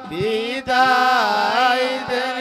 বিদায় দেন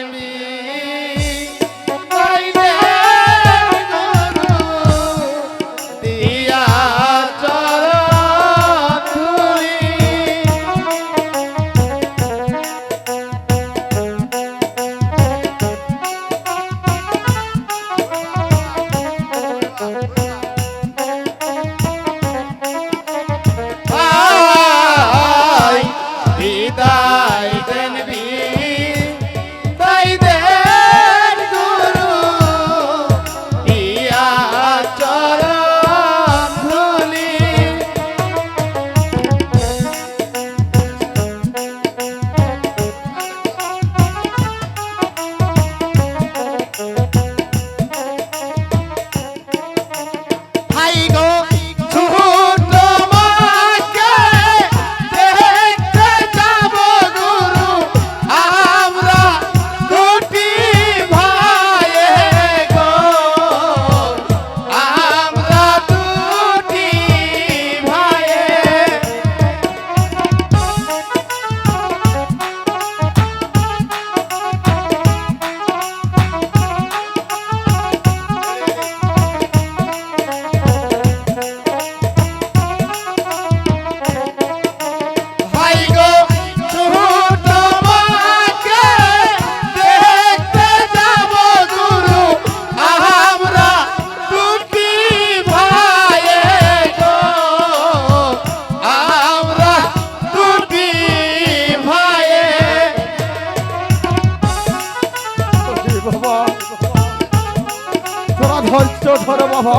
ধৈর্য ধরো বাবা।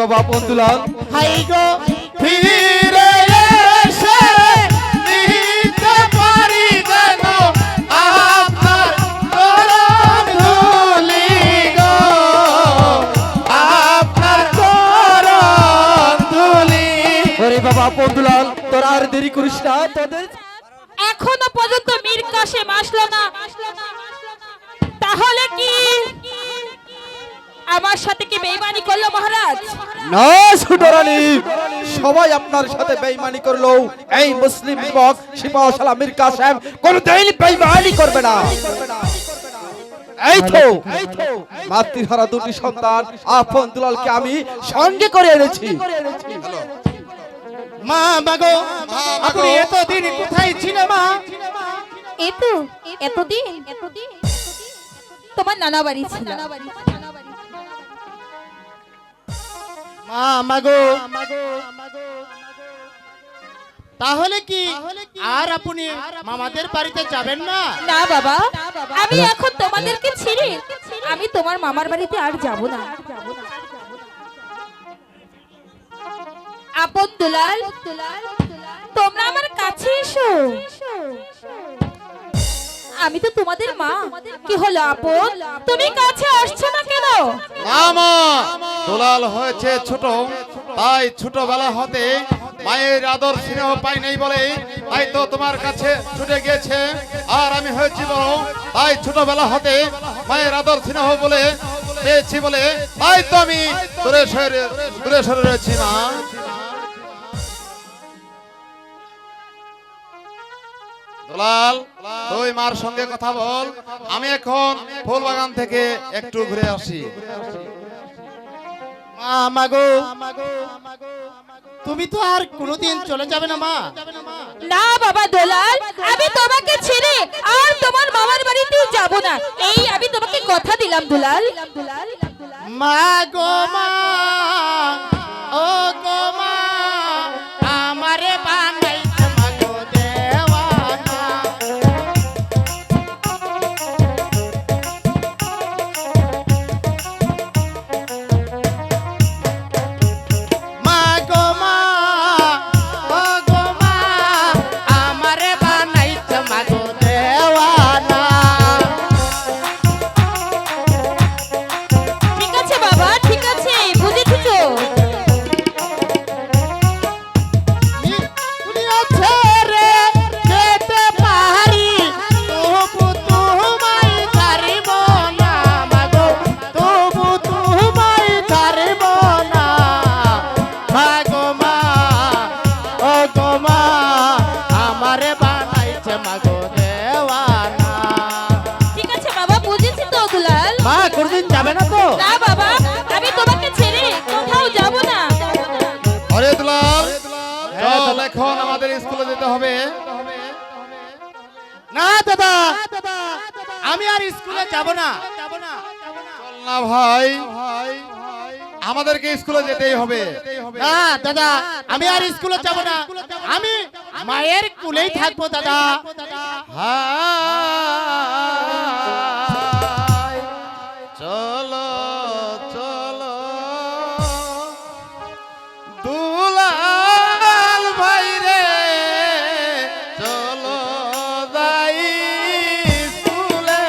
বাবা বন্ধুলাল হাই গো ফিরে এসে নিতে পারি যেন আপনার চরণ ধুলি গো, আপনার চরণ ধুলি। ওরে বাবা বন্ধুলাল তোরা আর দেরি করিস না, তোদের এখনো পর্যন্ত মীর কাসেম আসলো না, তাহলে কি আমার সাথে কি বেঈমানি করলো মহারাজ? না ছোটরানী, সবাই আপনার সাথে বেঈমানি করলো, এই মুসলিম যুবক সিপাহসালা মীর কাসেম কোনদিন বেঈমানি করবে না। এই তো মাতৃহারা দুটি সন্তান আপন দুলালকে আমি সঙ্গে করে এনেছি। মা মাগো, আপনি এতদিন কোথায় ছিলেন মা? এতদিন তোমার নানা বাড়ি ছিল। মা মাগো, তাহলে কি আর আপনি মামাদের বাড়িতে যাবেন না? না বাবা, আমি এখন তোমাদেরকে ছেড়ে আমি তোমার মামার বাড়িতে আর যাব না। আপন দুলাল, তোমরা আমার কাছে এসো। আমি তো তোমাদের মা। কি হলো আপন, তুমি কাছে আসছো না কেন? না মা, দুলাল হয়েছে ছোট, তাই ছোটবেলা হতে মায়ের আদর স্নেহ পাই নাই বলে তাই তো তোমার কাছে ছুটে গিয়েছে। আর আমি হয়েছি বড়, তাই ছোটবেলা হতে মায়ের আদর স্নেহ বলে পেয়েছি বলে তাই তো আমি দূরে সরে রয়েছি মা। দুলাল, তুই মার সঙ্গে কথা বল, আমি এখন ফুল বাগান থেকে একটু ঘুরে আসি। মা গো, তুমি তো আর কোনোদিন চলে যাবে না মা? না বাবা দুলাল, আমি তোমাকে ছেড়ে আর তোমার মামার বাড়িতেও যাব না, এই আমি তোমাকে কথা দিলাম দুলাল। মা গো মা, ও গো মা, আমারে বানাইছে মা গো দেওয়ানা। মা গো মা, ও গো মা, আমারে বানাইছে মা গো দেওয়ানা। ঠিক আছে বাবা, ঠিক আছে, বুঝেছি তো। দুনিয়া ছেড়ে যেতে পারি, তবু তোমায় ছাড়ব না মা গো, তবু তোমায় ছাড়ব না। মা গো মা, ও গো মা, আমারে বানাইছে মা গো দেওয়ানা। ঠিক আছে বাবা, বুঝেছি তো দুলাল। মা কোনদিন যাবে না তো? না বাবা, আমি তোমাকে ছেড়ে কোথাও যাব না। আরে দুলাল, চল এখন আমাদের স্কুলে যেতে হবে। না দাদা, আমি আর স্কুলে যাব না। চল না ভাই, আমাদেরকে স্কুলে যেতেই হবে। না দাদা, আমি আর স্কুলে যাব না, আমি মায়ের কুলেই থাকবো দাদা। হাই, চলো চলো দুলাল ভাই রে, চলো যাই স্কুলে।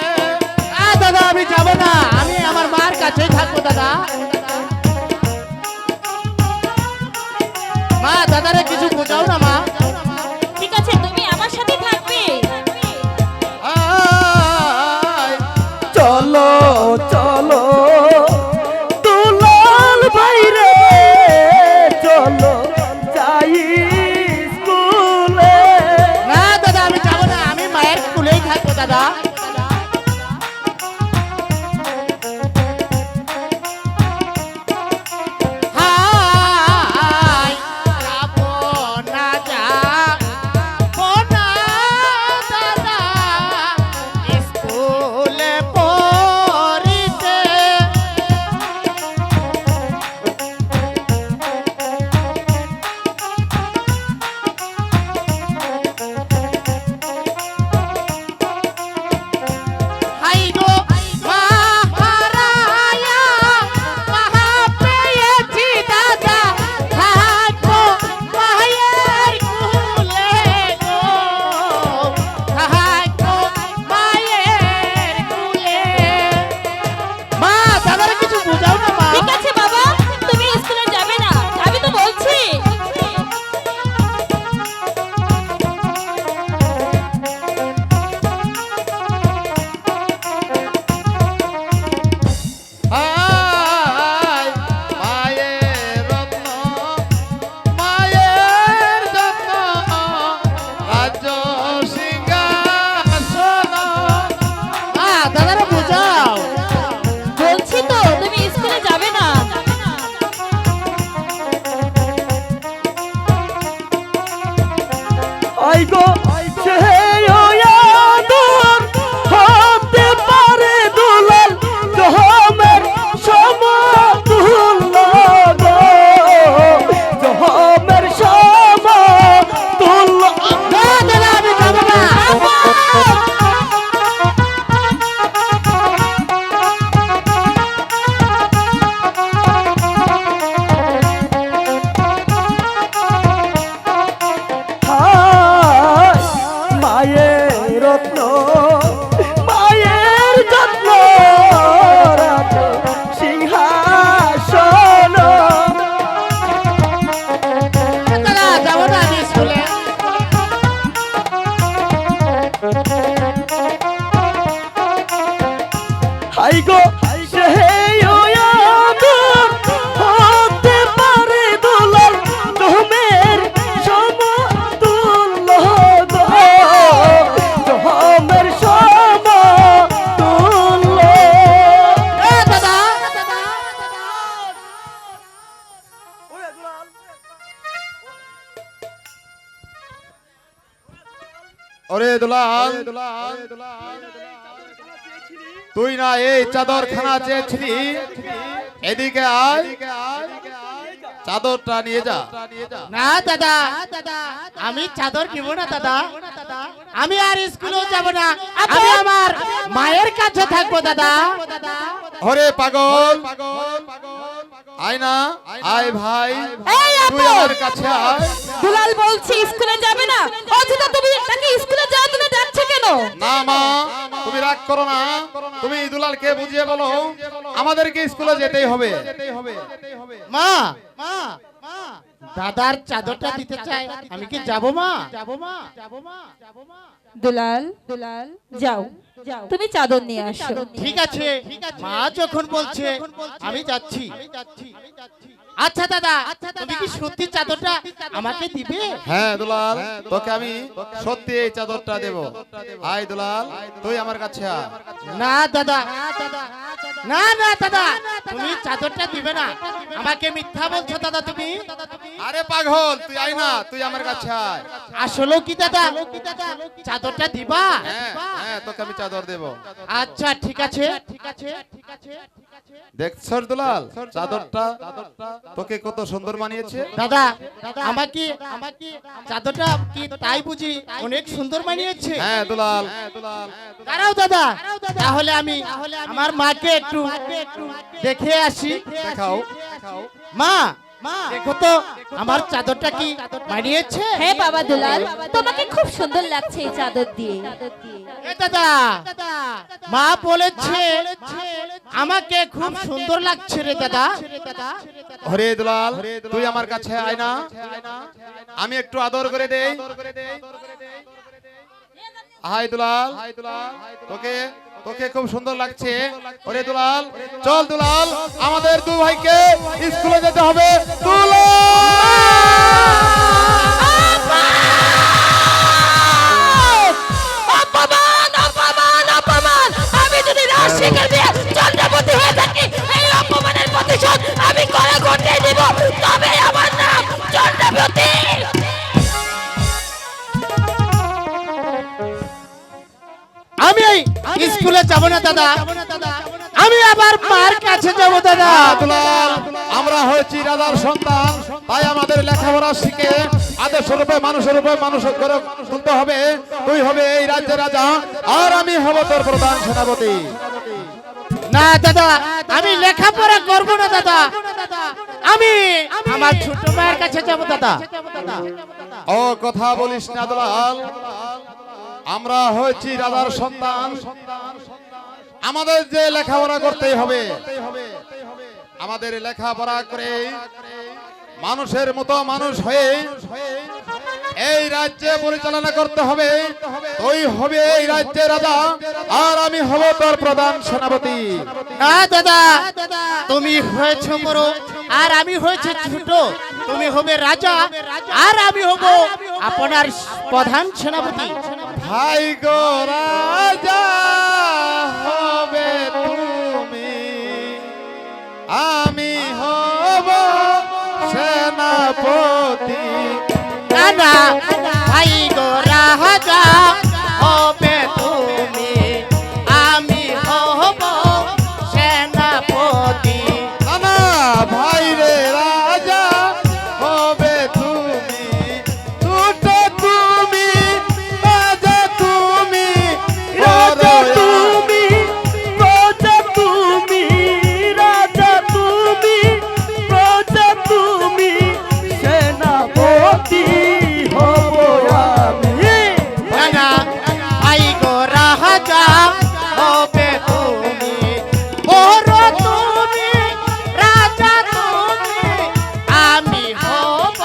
দাদা আমি যাব না, আমি আমার মার কাছেই থাকবো দাদা। মা দাদারে কিছু বোঝাও না মা। ঠিক আছে, তুমি আমার সাথে থাকবে। হাই, চলো চলো দুলাল ভাই রে, চলো যাই স্কুলে। না দাদা আমি যাব না, আমি মায়ের কুলেই থাকবো দাদা। হাই, যাবো না, যাবো না দাদা, স্কুলে পড়িতে। ভাই গো সেই আদর হতে পারে দুলাল তোমের সমতুল্য গো তোমের সমতুল্য। দাদা ওরে দুলাল, তুই না এই চাদর খানা চেয়েছিলি, এদিকে আয়, চাদরটা নিয়ে যা। না দাদা, আমি চাদর নিব না দাদা। আমি আর স্কুলেও যাব না, আমি আমার মায়ের কাছে থাকবো দাদা। ওরে পাগল, আয় না, আয় ভাই, এই তুই আপু! আমার কাছে আয়। দুলাল বলছি স্কুলে যাবে না, অযথা তুমি তাকে স্কুলে যাওয়ার জন্য ডাকছো কেন? না মা, তুমি রাগ করো না, তুমি দুলালকে বুঝিয়ে বলো আমাদেরকে স্কুলে যেতেই হবে। মা, দাদার চাদরটা দিতে চাই, আমি কি যাব মা? দুলাল যাও, তুমি চাদর নিয়ে আসো। ঠিক আছে, মা যখন বলছে আমি যাচ্ছি। আচ্ছা দাদা, তুমি কি সত্যি চাদরটা আমাকে দিবে? হ্যাঁ দুলাল, তোকে আমি সত্যি এই চাদরটা দেব। আয় দুলাল, তুই আমার কাছে আয়। না দাদা, না না দাদা, তুমি চাদরটা দিবে না, আমাকে মিথ্যা বলছো দাদা তুমি। আরে পাগল, তুই আয় না, তুই আমার কাছে আয়। আসলে কি দাদা চাদরটা দিবা? হ্যাঁ হ্যাঁ, তোকে আমি চাদর দেব। আচ্ছা ঠিক আছে। দেখছো দুলাল, চাদরটা তোকে কত সুন্দর মানিয়েছে। দাদা আমাকে চাদরটা কি তাই বুঝি অনেক সুন্দর মানিয়েছে? হ্যাঁ দুলাল, দাঁড়াও দাদা, তাহলে আমি আমার মাকে একটু দেখে আসি। দেখাও। মা, দেখো তো আমার চাদরটা কি মানিয়েছে? হ্যাঁ বাবা দুলাল, তোমাকে খুব সুন্দর লাগছে এই চাদর দিয়ে। এ দাদা, মা বলেছে আমাকে খুব সুন্দর লাগছে রে দাদা। হরে দুলাল, তুই আমার কাছে আয় না, আমি একটু আদর করে দেই। হাই দুলাল, তোকে তোকে খুব সুন্দর লাগছে। ওরে দুলাল, চল দুলাল, আমাদের দু ভাইকে স্কুলে যেতে হবে। অপমান অপমান অপমান! আমি যদি রাজশেখর বিয়ে চন্দ্রবতী হয়ে থাকি, এই অপমানের প্রতিশোধ আমি করে করতে দিব, তবে আমার নাম চন্দ্রবতী। আমি এই স্কুলে যাব না দাদা, আমি আবার মার কাছে যাব দাদা। দুলাল, আমরা হয়েছি রাজার সন্তান, তাই আমাদের লেখাপড়া শিখে আদেশ রূপে মানুষের রূপে মানুষ করে তুলতে হবে। তুই হবে এই রাজ্যের রাজা, আর আমি হব তোর প্রধান সেনাপতি। না দাদা, আমি লেখাপড়া করব না দাদা, আমি আমার ছোট মায়ের কাছে যাব দাদা। ও কথা বলিস না দুলাল, আমরা হয়েছি রাজার সন্তান, আমাদের যে লেখাপড়া করতেই হবে, আমাদের লেখাপড়া করে মানুষের মতো মানুষ হয়ে এই রাজ্যে পরিচালনা করতে হবে। তুই হবে এই রাজ্যের রাজা, আর আমি হব তোর প্রধান সেনাপতি। না দাদা, তুমি হয়েছো বড় আর আমি হয়েছে ছোট। তুমি হবে রাজা আর আমি হব আপনার প্রধান সেনাপতি। ভাই গো রাজা হবে তুমি, আমি হব সেনাপতি। না না, ভাই গো রাজা হবে তুমি, আমি হব সেনাপতি। না না, ভাই রে রাজা হবে তুমি, ছোট তুমি, রাজা তুমি, রাজা তুমি, প্রজা তুমি, রাজা তুমি, প্রজা তুমি, সেনাপতি হব আমি। না না, ভাই গো রাজা হবে তুমি, বড় তুমি, রাজা তুমি, আমি হব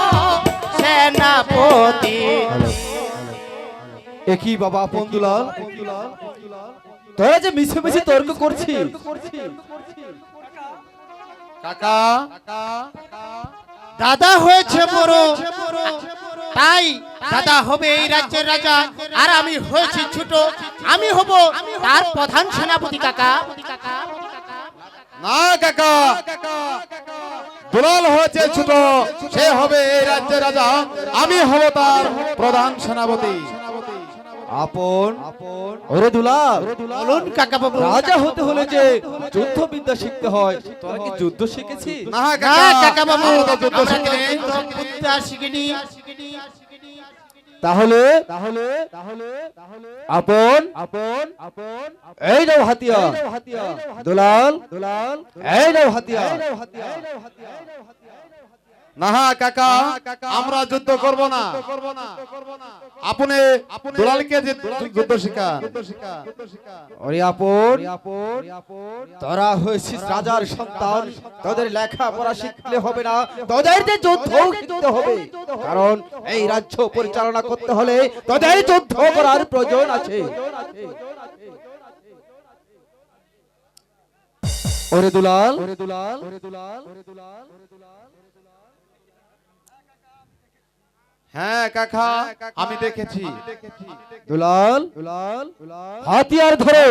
সেনাপতি। একই বাবা আপন দুলাল, তোরা যে মিছে মিছে তর্ক করছিস, কাকা দাদা হয়েছে বড়, তাই দাদা হবে এই রাজ্যের রাজা, আর আমি হয়েছি ছোট, আমি হব তার প্রধান সেনাপতি। কাকা না কাকা, দুলাল হয়েছে ছোট, সে হবে এই রাজ্যের রাজা, আমি হব তার প্রধান সেনাপতি। আপন ওরে দুলাল, বলুন কাকা বাবু। রাজা হতে হলে যে যুদ্ধবিদ্যা শিখতে হয়, তোরা কি যুদ্ধ শিখেছিস? না না কাকা বাবু, আমরা তো যুদ্ধ আমরা তো শিখিনি। যুদ্ধবিদ্যা শিখিনি। তাহলে আপন এই নাও হাতিয়ার, দুলাল এই নাও হাতিয়ার। না কাকা, আমরা যুদ্ধ করব না, আপনি দুলালকে যে যুদ্ধ শিখান। ওরে আপন, তোরা হয়েছিস রাজার সন্তান, তোদের লেখাপড়া শিখলে হবে না, তোদের যে যুদ্ধ শিখতে হবে, কারণ এই রাজ্য পরিচালনা করতে হলে তোদের যুদ্ধ করার প্রয়োজন আছে। ওরে দুলাল, হ্যাঁ কাকা, আমি দেখেছি। দুলাল হাতিয়ার ধরো।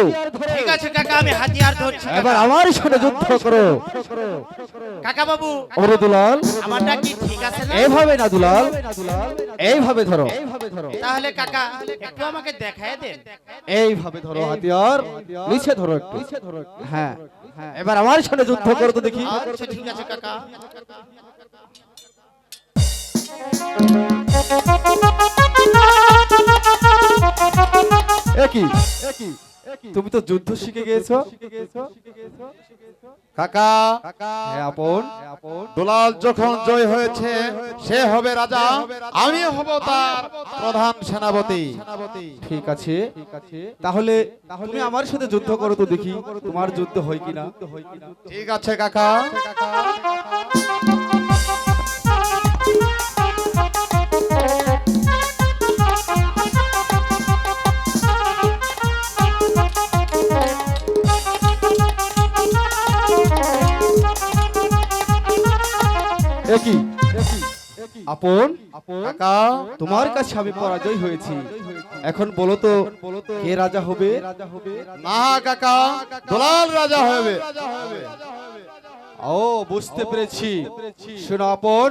ঠিক আছে কাকা, আমি হাতিয়ার ধরছি। এবার আমার সাথে যুদ্ধ করো। কাকা বাবু, ওরে দুলাল, আমারটা কি ঠিক আছে না? এইভাবে না দুলাল, এইভাবে ধরো। তাহলে কাকা একটু আমাকে দেখায় দেন। এইভাবে ধরো হাতিয়ার, নিচে ধরো একটু। হ্যাঁ, এবার আমার সাথে যুদ্ধ করো তো দেখি। আচ্ছা ঠিক আছে কাকা। একই তুমি তো যুদ্ধ শিখে গিয়েছো। কাকা, হ্যাঁ আপন, দুলাল যখন জয় হয়েছে, সে হবে রাজা, আমি হব তার প্রধান সেনাপতি। ঠিক আছে, তাহলে তুমি আমার সাথে যুদ্ধ করো তো দেখি, তোমার যুদ্ধ হয় কিনা। ঠিক আছে কাকা। একই আপন, কাকা, তোমার কাছে আমি পরাজয় হয়েছি, এখন বলো তো কে রাজা হবে? না কাকা, দুলাল রাজা হবে। ও বুঝতে পেরেছি। শোনো আপন,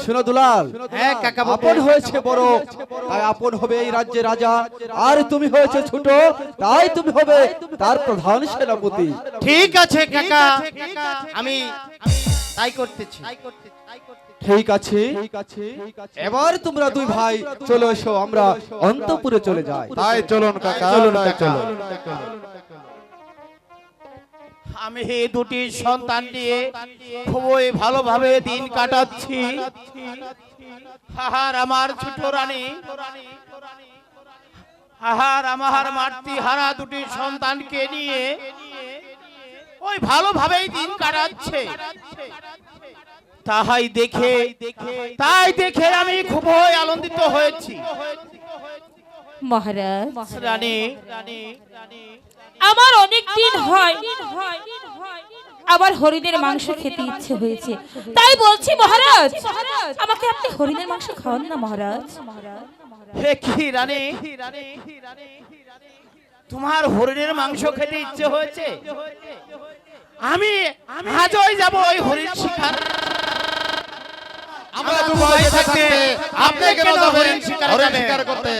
শোনো দুলাল, হ্যাঁ কাকা বাবু। আপন হয়েছে বড়, তাই আপন হবে এই রাজ্যের রাজা, আর তুমি হয়েছে ছোট, তাই তুমি হবে তার প্রধান সেনাপতি। ঠিক আছে কাকা, আমি তাই করতেছি। ঠিক আছে, এবার তোমরা দুই ভাই চলে এসো, আমরা অন্তপুরে চলে যাই। তাই চলুন কাকা, চলুন তাই কাকা। চলুন। আমি এই দুটি সন্তান নিয়ে খুবই ভালোভাবে দিন কাটাচ্ছি। হাহার আমার ছোট রানী, হাহার আমার মাতৃহারা দুটি সন্তানকে নিয়ে ওই ভালোভাবেই দিন কাটাচ্ছে। তাই দেখে আমি খুবই আনন্দিত হয়েছি। মহারাজ, রানী, আমার অনেক দিন হয় আবার হরিণের মাংস খেতে ইচ্ছে হয়েছে, তাই বলছি মহারাজ, আমাকে আপনি হরিণের মাংস খাওয়ান না মহারাজ। হে কি রানী, তোমার হরিণের মাংস খেতে ইচ্ছে হয়েছে? আমি আজই যাব ওই হরিণ শিকার। আমরা দুবাই থাকতে আপনি কেন যাবেন হরিণ শিকার করতে?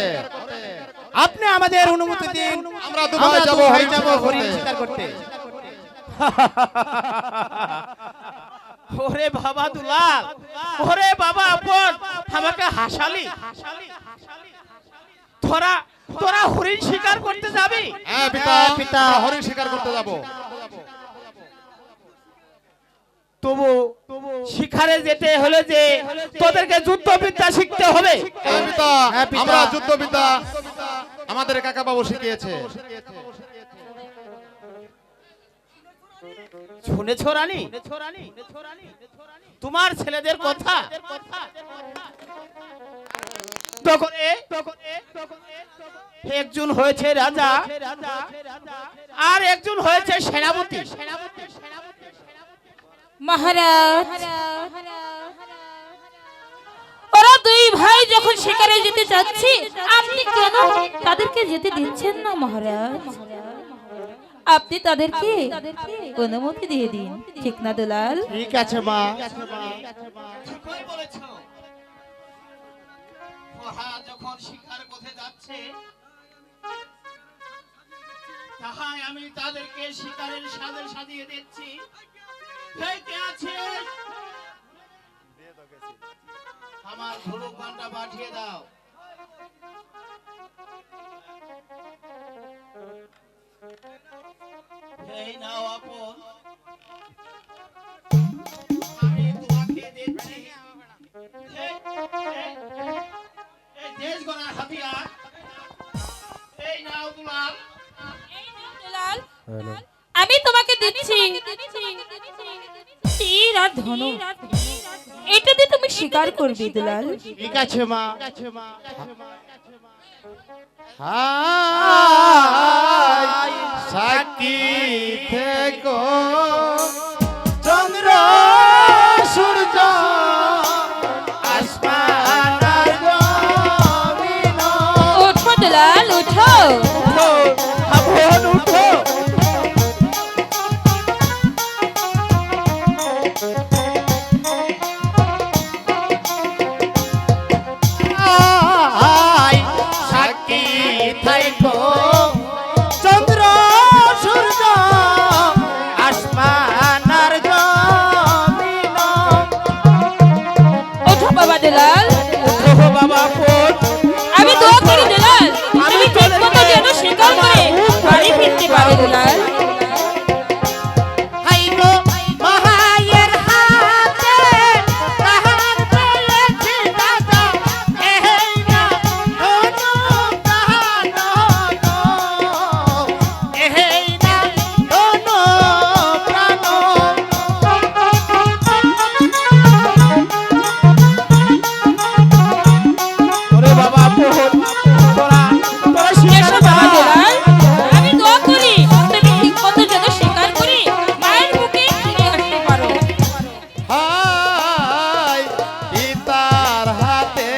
আপনি আমাদের অনুমতি দিন, আমরা দুবাই যাব হরিণ শিকার করতে। ওরে বাবা দুলাল, ওরে বাবা আপন, আমাকে হাসালি। তোরা হরিণ শিকার করতে যাবি? হ্যাঁ পিতা, আমরা হরিণ শিকার করতে যাব। তবু শিকারে যেতে হলে যে তোদেরকে যুদ্ধবিদ্যা শিখতে হবে। হ্যাঁ পিতা, হ্যাঁ পিতা। আমরা যুদ্ধবিদ্যা আমাদের কাকা বাবু শিখিয়েছে। শুনেছো রানী, তোমার ছেলেদের কথা? কষ্ট করে একজন হয়েছে রাজা আর একজন হয়েছে সেনাপতি। মহারাজ, ওরা দুই ভাই যখন শিকারে যেতে চাচ্ছে, আপনি কেন তাদেরকে যেতে দিচ্ছেন না মহারাজ? আপনি তাদেরকে অনুমতি দিয়ে দিন, ঠিক না দুলাল? ঠিক আছে মা। যখন শিকার করতে যাচ্ছে, তাহাই আমি তাদেরকে শিকারের সাজে সাজিয়ে দিচ্ছি। কে আছে? আমার ধনুক বানটা পাঠিয়ে দাও। এই নাও আপন, আমি তোমাকে দিচ্ছি এই দেশ গড়ার হাতিয়ার। এই নাও দুলাল। দুলাল, আমি তোমাকে দিচ্ছি তীর আর ধনুক। এটা দিয়ে তুমি শিকার করবে দুলাল। ঠিক আছে মা। সাক্ষী থেকো চন্দ্র সূর্য আসমান আর জমিন। ওঠো দুলাল, ওঠো। আপন উঠো। সাক্ষী থাইকো চন্দ্র সূর্য আসমান আর জমিন। ওঠো বাবা দুলাল। ওঠো বাবা আপন। আমি দোয়া করি দুলাল, তুমি ঠিক মতো যেন শিকার করে বাড়ি ফিরতে পারো দুলাল। হাই গো মহায়ের হাতে তাহার পেয়েছি দাদা, এই না ধনু তাহার ধনু, এই না ধনু প্রাণ। ওরে বাবা পোহর, তোরা এসো বাবা দুলাল, আমি দোয়া করি তুমি ঠিক মতো যেন শিকার করে মায়ের বুকে ফিরে আসতে পারো। হাই পিতার হাতে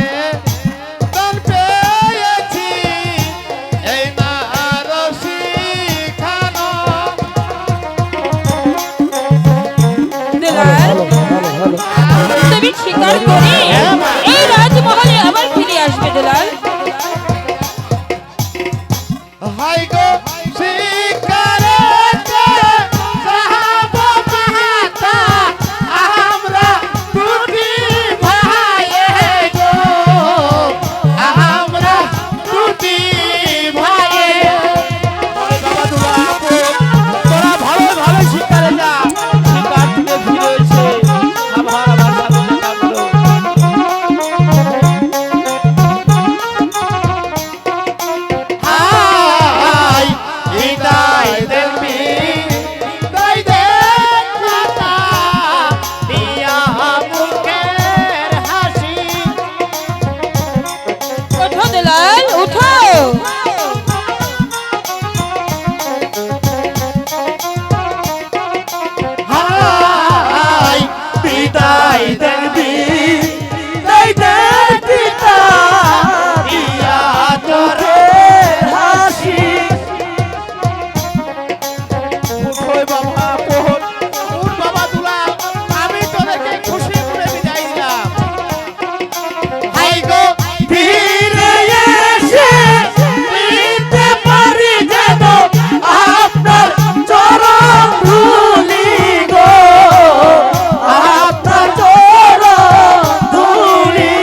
দান পেয়েছি, এই না রশি খানো। দুলাল, তুমি শিকার করে এই রাজমহলে আবার ফিরে আসবে দুলাল। হাই গো শিকারেতে যাবো মাতা, আমরা দুটি ভাই গো, আমরা দুটি ভাই। তোরা ভালো ভালো শিকারে যা, শিকার থেকে ফিরে এসে আবার আমার সাথে থাকলো। হাই হৃদয় দেখবি হৃদয় দেখা দিয়া মুখের হাসি। ওঠো দুলাল, ওঠো। হাই হৃদয় দেখবি হৃদয় দেখা দিয়া তোরে হাসি। উঠোই বাবা পোহর, উঠ বাবা দুলাল, আমি তোদেরকে খুশি করে বিদায় দিলাম। হাই গো ফিরে এসে দিতে পারি যেন আপনার চরণ ধুলি গো, আপনার চরণ ধুলি।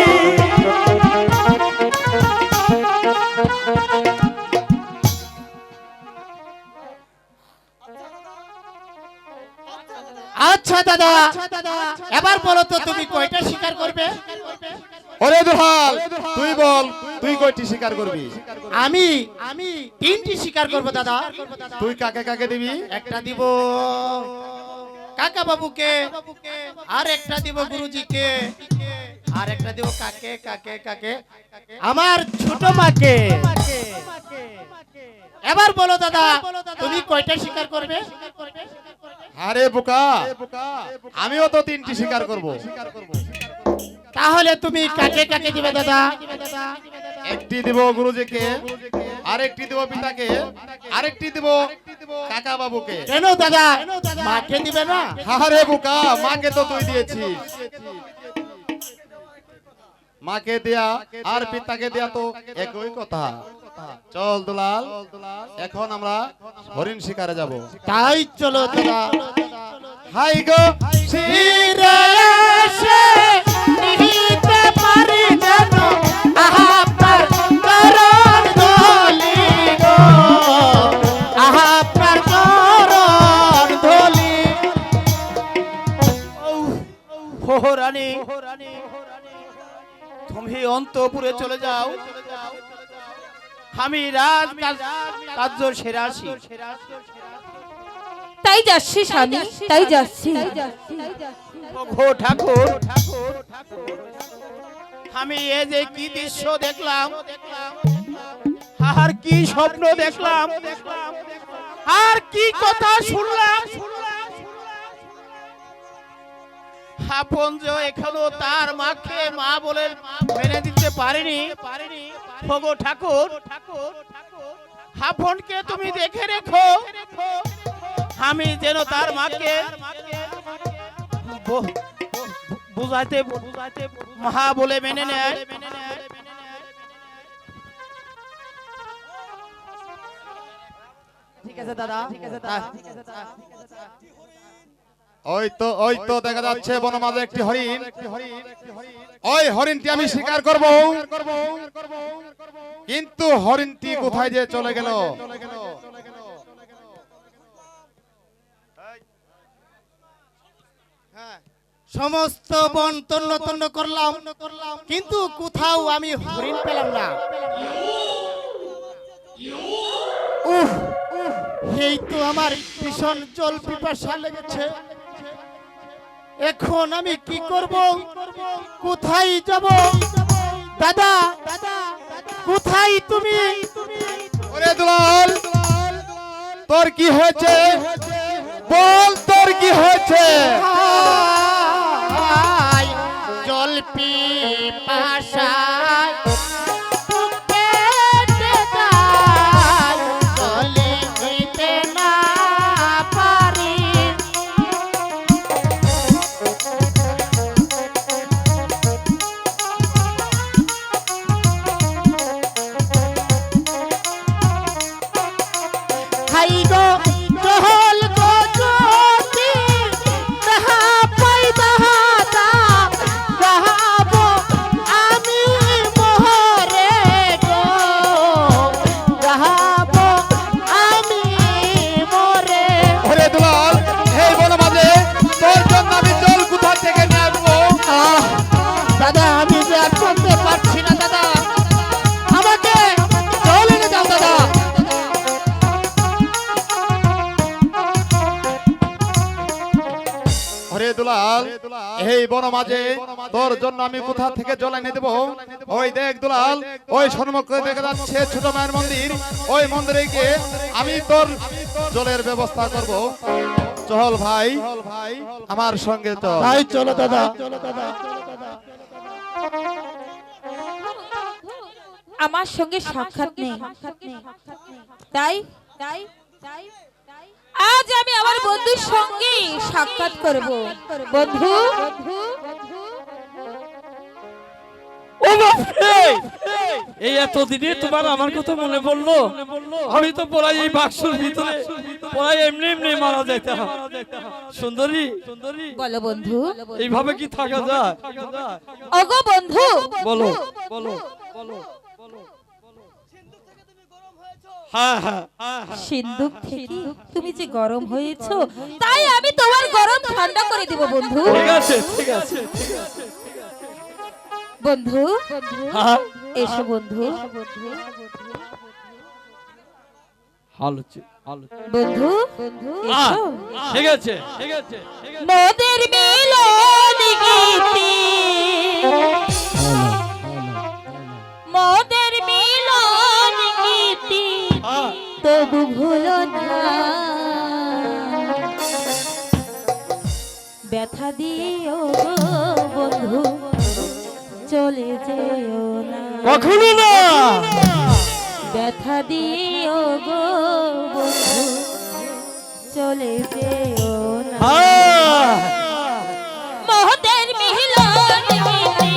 আচ্ছা দাদা, এবার বলো তো তুমি কয়টা শিকার করবে? ওরে দুহাল, তুই বল, তুই কয়টি শিকার করবি? আমি তিনটি শিকার করব দাদা। তুই কাকে কাকে দিবি? একটা দিব কাকা বাবুকে, আর একটা দিব গুরুজিকে, আর একটা দেব কাকে কাকে কাকে আমার ছোট মাকে। এবার বলো দাদা তুমি কয়টা শিকার করবে? আরে বোকা, আমিও তো 3টি শিকার করব। তাহলে তুমি কাকে কাকে দিবে দাদা? একটি দিব গুরুজিকে, আরেকটি দিব পিতাকে, আরেকটি দিব কাকা বাবুকে। কেন দাদা মাকে দিবে না? আরে বোকা, মাকে তো তুই দিয়েছিস। মাকে দেয়া আর পিতাকে দেয়া তো একই কথা। চল দুলাল, এখন আমরা হরিণ শিকারে যাব। তাই চলো দাদা। হাই গো ফিরে এসে নিতে পারি যেন আপনার করণ ধলি গো, আপনার করণ ধলি। হো রানী, তুমি অন্তপুরে চলে যাও, আমি রাজ কার্য সেরে আসি। তাই যাচ্ছি স্বামী, তাই যাচ্ছি। ওগো ঠাকুর, আমি এ যে কি দৃশ্য দেখলাম, আর কি স্বপ্ন দেখলাম, আর কি কথা শুনলাম। আপন যে এখনো তার মাকে মা বলে মেনে দিতে পারেনি। ওগো ঠাকুর, আপনকে তুমি দেখে রেখো, আমি যেন তার মাকে বুঝাইতে মা বলে মেনে নেয়। ঠিক আছে দাদা, ঠিক আছে দাদা। ওই তো দেখা যাচ্ছে বনমাঝে একটি হরিণ। ওই হরিণটি আমি শিকার করব, কিন্তু হরিণটি কোথায় যে চলে গেল? সমস্ত বন তন্ন তন্ন করলাম, কিন্তু কোথাও আমি হরিণ পেলাম না। উফ, এই তো আমার ভীষণ জল পিপাসা লেগেছে। এখন আমি কি করব? কোথায় যাব? দাদা কোথায় তুমি? ওরে দুলাল, তোর কি হয়েছে? বল, তোর কি হয়েছে? হায়, জল পিপাসায় বুকে যায়, জলে হইতে না পারি। হাই গো জহল গো জ্যোতি, তাহা পাই তাহাতা যাহাবো আমি মোহরে গো, যাহাবো আমি মোরে। ওরে দুলাল, এই বনমাঝে তোর জন্য আমি জল কোথা থেকে নিয়ে আসবো? দাদা আমি যে আর চলতে পারছি না দাদা, আমাকে জল এনে দাও দাদা। ওরে দুলাল, এই বনমাঝে তোর জন্য আমি কোথা থেকে জল এনে দেবো? ওই দেখ দুলাল, ওই সম্মুখে দেখা যাচ্ছে ছোট মায়ের মন্দির। ওই মন্দিরে গিয়ে আমি তোর জলের ব্যবস্থা করব। চল ভাই, আমার সঙ্গে চল। তাই চলো দাদা। আমার সঙ্গে সাক্ষাৎ নেই, তাই আজ আমি আমার বন্ধুর সঙ্গে সাক্ষাৎ করব। বন্ধু, ও বাপরে, এই এতদিনে তোমার আমার কথা মনে পড়লো? আমি তো পড়াই এই বাক্সর ভিতরে পড়াই এমনি এমনি মারা যাইতাম। সুন্দরী, বলো বন্ধু, এইভাবে কি থাকা যায়? ওগো বন্ধু, বলো বলো বলো বলো। হ্যাঁ হ্যাঁ হ্যাঁ, সিন্ধুক থেকে তুমি যে গরম হয়েছো, তাই আমি তোমার গরম ঠান্ডা করে দিব বন্ধু। ঠিক আছে ঠিক আছে। বন্ধু, হ্যাঁ, এসো বন্ধু। হালুচি বন্ধু এসো। ঠিক আছে ঠিক আছে। মোদের মিলন গীতি মোদের মিলন গীতি তবু ভুলো না, ব্যথা দিও গো বন্ধু চলে যেও না, কখনো না। ব্যথা দিও গো বন্ধু চলে যেও না। মোদের মিলন গীতি,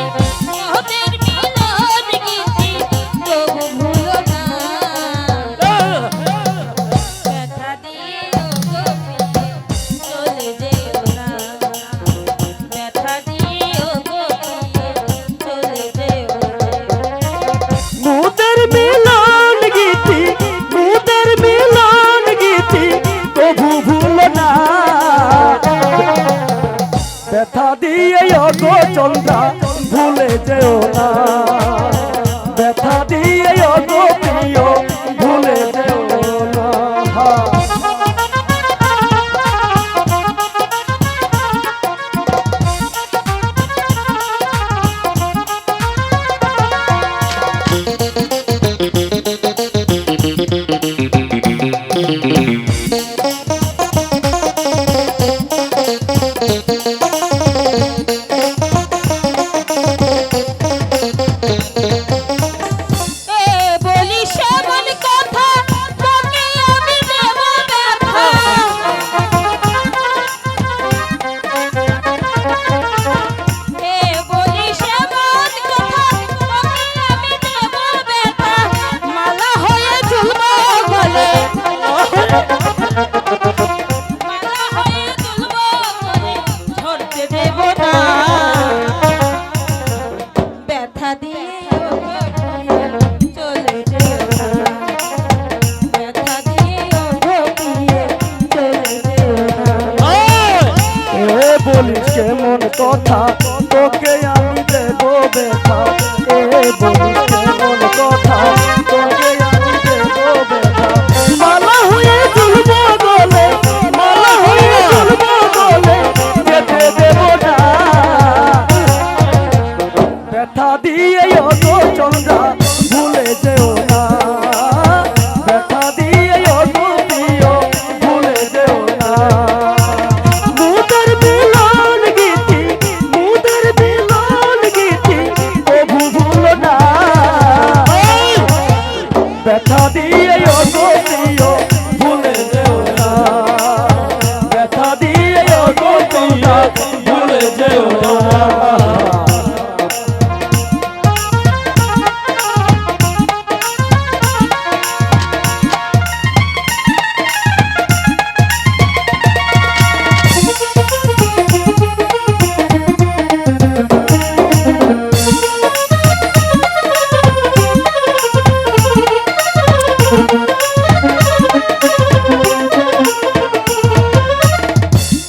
মোদের মিলন গীতি তবু ভুলো না, ব্যথা দিও গো বন্ধু চলে যেও না, ব্যথা দিও গো বন্ধু চলে যেও না। মোদের মিলন গীতি, মোদের মিলন গীতি তবু ভুলো না, ব্যথা দিয়ে গো চন্দ্রা ভুলে যেও না, ব্যথা দিয়ে গো প্রিয় ভুলে যেও না। এ বলি সেমন কথা তোকে আমি দেব ব্যথা, এ বলি সেমন কথা তোকে আমি দেব ব্যথা, মালা হয়ে ঝুলবো গলে, মালা হয়ে ঝুলবো গলে, ঝরতে দেব না, ব্যথা দিয়ে চলে যেও না, ব্যথা দিয়ে চলে যেও না। এ বলিস কেমন কথা তোকে আমি দেব ব্যথা, এ বলিস কেমন কথা তোকে আমি দেব ব্যথা, মালা হয়ে ঝুলবো গলে, মালা হয়ে ঝুলবো গলে, যেতে দেব না, ব্যথা দিয়ে গো চন্দ্রা ভুলে যেও না, ব্যথা দিয়ে গো প্রিয় ভুলে যেও না। মোদের মিলন গীতি, মোদের মিলন গীতি তবু ভুলো না, ব্যথা দিয়ে গো প্রিয় ভুলে যেও না, ব্যথা দিয়ে গো চন্দ্রা ভুলে যেও না।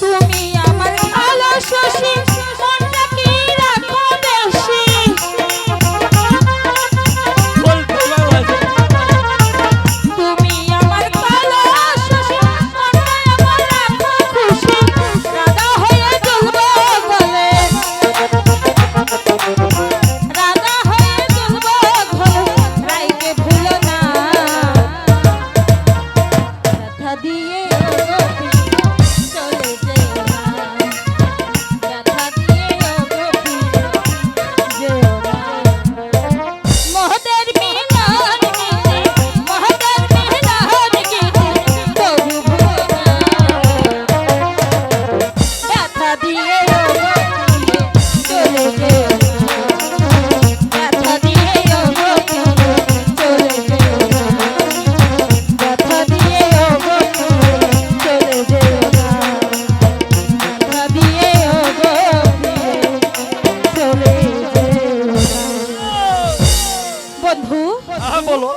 তুমি আমার ভালো শশী মনটা কি রাখো বেশি, তুমি আমার ভালো শশী মনটা আমার রাখো খুশি, রাধা হয়ে জ্বলবো গলে, রাধা হয়ে জ্বলবো গলে, রাইকে ভুলো না, ব্যথা দিয়ে চলে যেও না, ব্যথা দিয়ে যেও না। মোদের মিলন গীতি, মোদের মিলন গীতি তবু ভুলো না, ব্যথা দিয়ে চলে যেও না, ব্যথা দিয়ে চলে যেও না, ব্যথা দিয়ে চলে যেও না, ব্যথা দিয়ে চলে যেও না। বন্ধু বলো,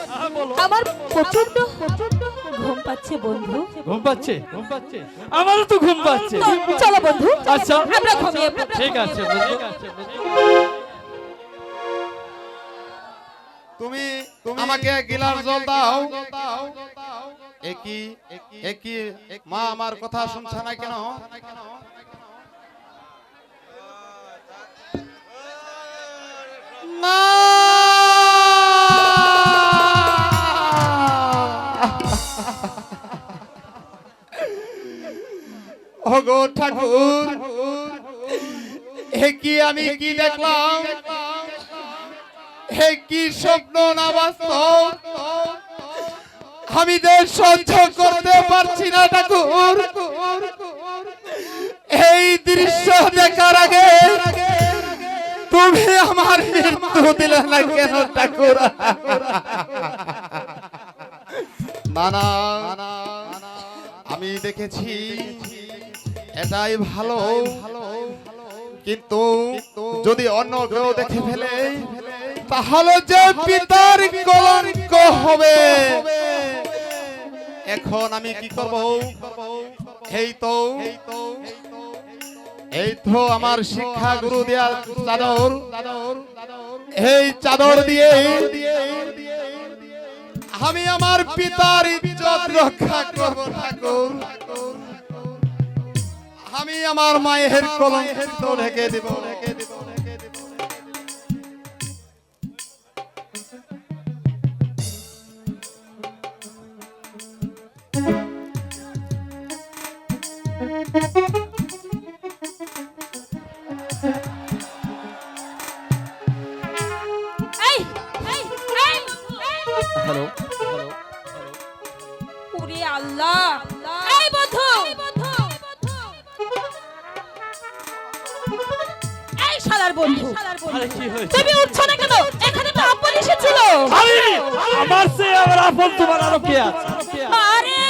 আমার প্রচন্ড ঘুম পাচ্ছে বন্ধু, ঘুম পাচ্ছে? আমারও তো ঘুম পাচ্ছে। তো চলো বন্ধু আচ্ছা। আমরা ঘুমিয়ে পড়ি। ঠিক আছে বন্ধু। তুমি আমাকে গিলার জল দাও। একই একই মা আমার কথা শুনছে না কেন? না ওগো ঠাকুর, হে কি আমি কি দেখলাম, হে কি স্বপ্ন না বাস্তব, আমি যে সহ্য করতে পারছি না ঠাকুর। এই দৃশ্য দেখার আগে তুমি আমার মৃত্যু দিলে না কেন ঠাকুর? না না, আমি দেখেছি এটাই ভালো, কিন্তু যদি অন্য কেউ দেখে ফেলে তাহলে যে পিতার কলঙ্ক হবে। এখন আমি কি করব? এই তো আমার শিক্ষা গুরু দেয়া চাদর, এই চাদর দিয়ে আমি আমার পিতার ইজ্জত রক্ষা করব ঠাকুর। আমি আমার মায়ের কলঙ্ক ঢেকে দেব। হ্যালো, ওরে আল্লাহ, এই বন্ধু, এই শালার বন্ধু, আরে কি হয়েছে? তুমি উঠছো না কেন? এখানে তো আপন এসেছিল। আরে আমার সে আমার আপন তোমার আরো কে আছে? আরে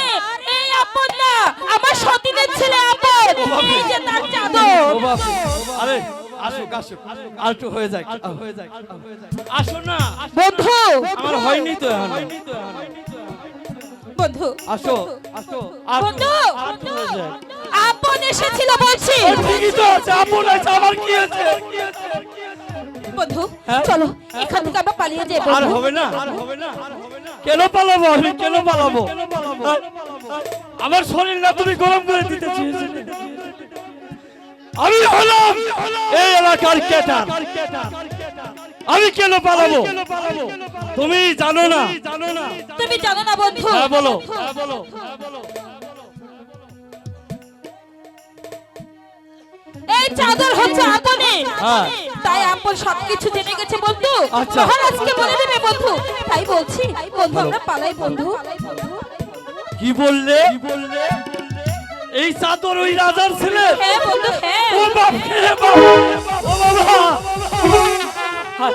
এই আপন না, আমার সতীনের ছেলে আপন। এই যে তার চাদর। ও বাপ, আরে আসো আসো, আর একটু হয়ে যাক, হয়ে যাক, আসো না বন্ধু, আমার হয়নি তো এখন। বন্ধু, আসো আসো, আর বন্ধু, আর একটু হয়ে যাক। আপন এসেছিল বলছি। ঠিকই তো আছে, আপন আছে, আমার কি আছে? বন্ধু, হ্যাঁ? চলো এখান থেকে আমরা পালিয়ে যাই আর বন্ধু। হবে না, আর হবে না। কেন পালাবো আমি, কেন পালাবো? আমার শরীর না তুমি গরম করে দিতে চেয়েছিলে। আমি হলাম এই এলাকার ক্যাটার, আমি কেন পালাবো? তুমি জানো না? তুমি জানো না বন্ধু? হ্যাঁ বলো। এই চাদর হচ্ছে আপনের। হ্যাঁ। তাই আপন সবকিছু জেনে গেছে বন্ধু। আচ্ছা। মহারাজকে বলে দেবে বন্ধু। তাই বলছি বন্ধু আমরা পালাই বন্ধু। কি বললে? এই চাদর ওই রাজার ছেলে? হ্যাঁ বন্ধু, হ্যাঁ। ও বাপ রে বাপ, ও বাবা, হায়,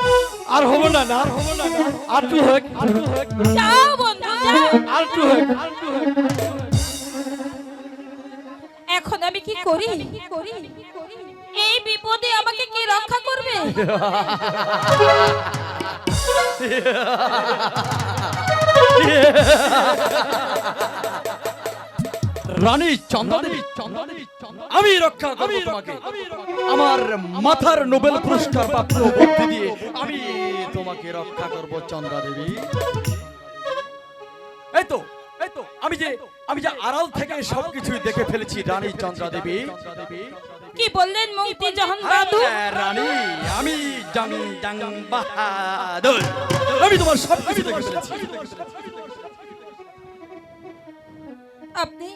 আর হবো না, আর হবো না, আর একটু হোক, যাও বন্ধু, যাও। আর একটু হোক। এখন আমি কি করি? এই বিপদে আমাকে কে রক্ষা করবে? রানী চন্দ্রাদেবী, আমি রক্ষা করব তোমাকে। আমার মাথার নোবেল পুরস্কার প্রাপ্ত বুদ্ধি দিয়ে আমি তোমাকে রক্ষা করব চন্দ্রাদেবী। এই তো আমি যে আড়াল থেকে সবকিছুই দেখে ফেলেছি রানী চন্দ্রাদেবী। কি বললেন মুক্তি জাহান বাদু? হ্যাঁ, রানী, আমি জাং বাহাদুর, আমি তোমার সবকিছু দেখে ফেলেছি। আপনি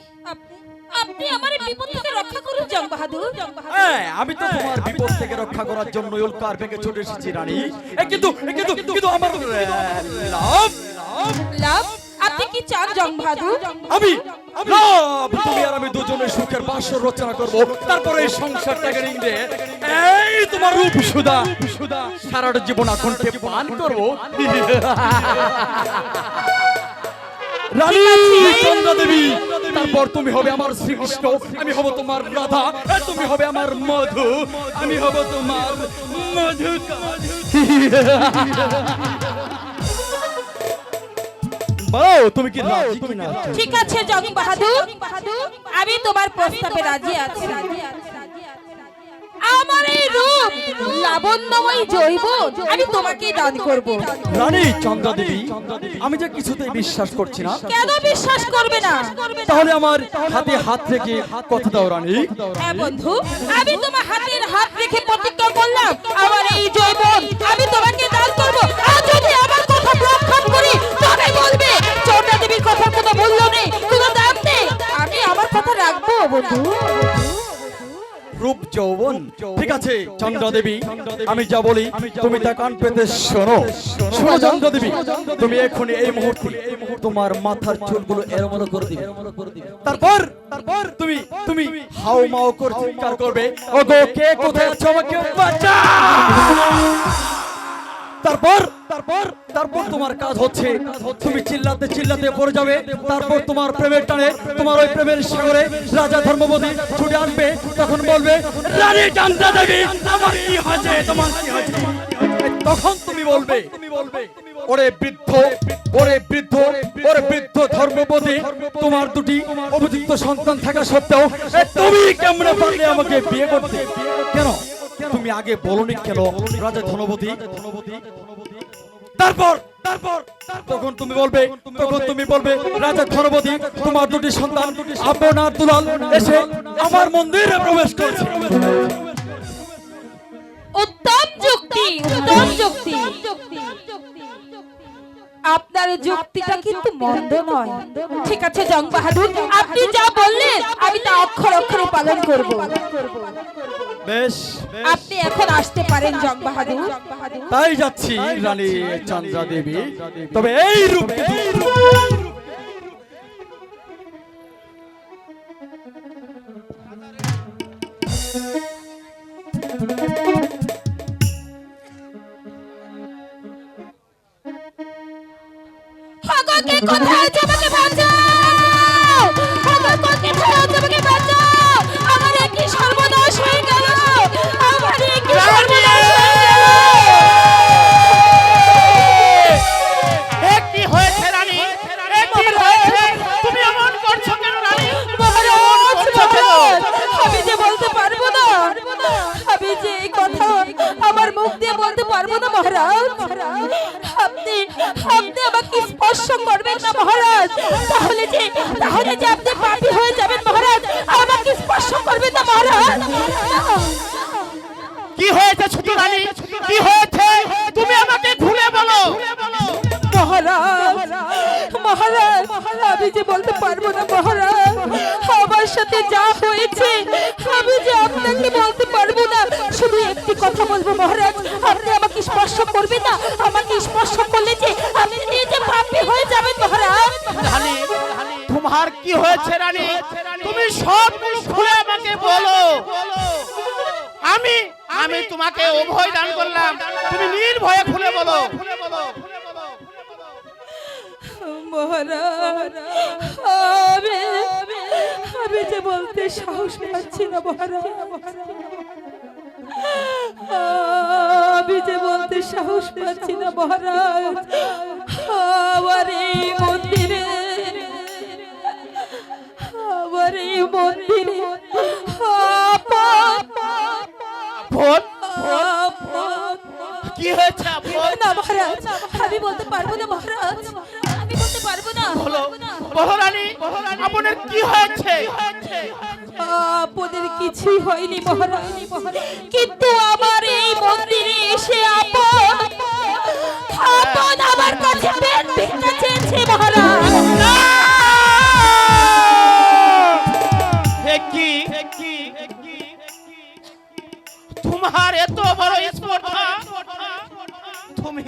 আপনি আমার এই বিপদ থেকে রক্ষা করুন জং বাহাদুর। হ্যাঁ, আমি তো তোমার বিপদ থেকে রক্ষা করার জন্য উল্কার বেগে ছুটে এসেছি রানী। কিন্তু আমার লাভ, লাভ? আপনি কি চান জং বাহাদুর? আমি লাভ, তুমি আর আমি দুজনের সুখের বাসর রচনা করব, তারপরে এই সংসারটাকে নিংড়ে এই তোমার রূপ সুধা সারাটা জীবন আকণ্ঠে পান করব। রানী চন্দ্রাদেবী, তারপর তুমি হবে আমার শ্রীকৃষ্ণ, আমি হব তোমার রাধা, আর তুমি হবে আমার মধু, আমি হব তোমার মধু। বলো তুমি কি রাজি কিনা? ঠিক আছে জং বাহাদুর, আমি তোমার প্রস্তাবে রাজি আছি। আমার এই রূপ লাবণ্যময় জৈবন আমি তোমাকে দান করব। রানী চন্দ্রা দেবী, আমি যে কিছুতেই বিশ্বাস করছি না। কেন বিশ্বাস করবে না? তাহলে আমার হাতে হাত রেখে কথা দাও রানী। হ্যাঁ বন্ধু, আমি তোমার হাতের হাত রেখে প্রতিজ্ঞা করলাম আমার এই জৈবন আমি তোমাকে দান করব। আর যদি আমার কথা প্রক্ষেপ করি তবে বলবে চন্দ্রা দেবীর কথার কোনো মূল্য নেই, কোনো দাম নেই। আমি আমার কথা রাখবো বন্ধু। রূপ যৌবন, ঠিক আছে চন্দ্রা দেবী, আমি যা বলি তুমি তা কান পেতে শোনো। শোনো চন্দ্রা দেবী, তুমি এখনই এই মুহূর্তে তোমার মাথার চুলগুলো এলোমেলো করে দিবে। তারপর তুমি তুমি হাউ মাউ করে চিৎকার করবে, ওগো কে কোথায় আছো আমাকে বাঁচাও। তারপর তোমার কাজ হচ্ছে তুমি চিল্লাতে চিল্লাতে পড়ে যাবে। তারপর তোমার প্রেমের টানে তোমার ওই প্রেমের সাগরে রাজা ধর্মপতি ছুটে আসবে। তখন বলবে রানী চন্দ্রা দেবী আমার কি হয়েছে, তোমার কি হয়েছে। তখন তুমি বলবে ওরে বৃদ্ধ ধর্মপতি, তোমার দুটি অভিযুক্ত সন্তান থাকা সত্ত্বেও তুমি কেমনে পারলে আমাকে বিয়ে করতে। কেন তুমি আগে বলনি কেন রাজা ধনপতি। তারপর তখন তুমি বলবে রাজা ধনপতি তোমার দুটি সন্তান আপনার দুলাল এসে আমার মন্দিরে প্রবেশ করেছে। উত্তম যুক্তি, উত্তম যুক্তি। আপনার যুক্তিটা কিন্তু মন্দ নয়। ঠিক আছে জং বাহাদুর, আপনি যা বললেন আমি তা অক্ষর অক্ষরে পালন করব। বেশ, আপনি এখন আসতে পারেন জং বাহাদুর। তাই যাচ্ছি রানী চন্দ্রা দেবী, তবে এই রূপ কে কোথায় আছে আমাকে বাঁচাও। কে কোথায় আছে আমাকে বাঁচাও। আমার কি সর্বনাশ হয়ে গেল, আমার কি সর্বনাশ হয়ে গেল। কি হয়েছে রানী? কি হয়েছে? তুমি এমন করছো কেন রানী? মহারাজ, আমি যে বলতে পারবো না, আমি যে এই কথা আমার মুখ দিয়ে বলতে পারবো না মহারাজ। আপনি আমাকে স্পর্শ করবেন না মহারাজ, তাহলে যে আপনি পাপী হয়ে যাবেন মহারাজ। আমাকে স্পর্শ করবেন না মহারাজ। কি হয়েছে ছোট রানী? কি হয়েছে তুমি আমাকে খুলে বলো। মহারাজ, আমি যে বলতে পারবো না মহারাজ। আমার সাথে যা হয়েছে আমি যে আপনাকে বলতে পারবো না। শুধু একটি কথা বলবো মহারাজ, আপনি আমাকে স্পর্শ করবেন না। আমাকে স্পর্শ করলে যে আপনি নিজে পাপী হয়ে যাবেন মহারাজ। রানী, তোমার কি হয়েছে রানী? তুমি সব খুলে আমাকে বলো। আমি তোমাকে অভয় দান করলাম, তুমি নির্ভয়ে খুলে বলো। মহারাজ, আমি যে বলতে সাহস পাচ্ছি না মহারাজ। আমি যে বলতে সাহস পাচ্ছি না মহারাজ। আমার এই মন্দিরে কি হয়েছে না মহারাজ, আমি বলতে পারবো না মহারাজ, আমি বলতে পারবো না। বলো রানী, আপনার কি হয়েছে? আপনাদের কিছুই হয়নি মহারাজ, কিন্তু আমার এই মন্দিরে এসে আপন আমার কাছে পেট ভিক্ষা চেয়েছে মহারাজ। তোমার এত বড় স্পর্ধা, তুমি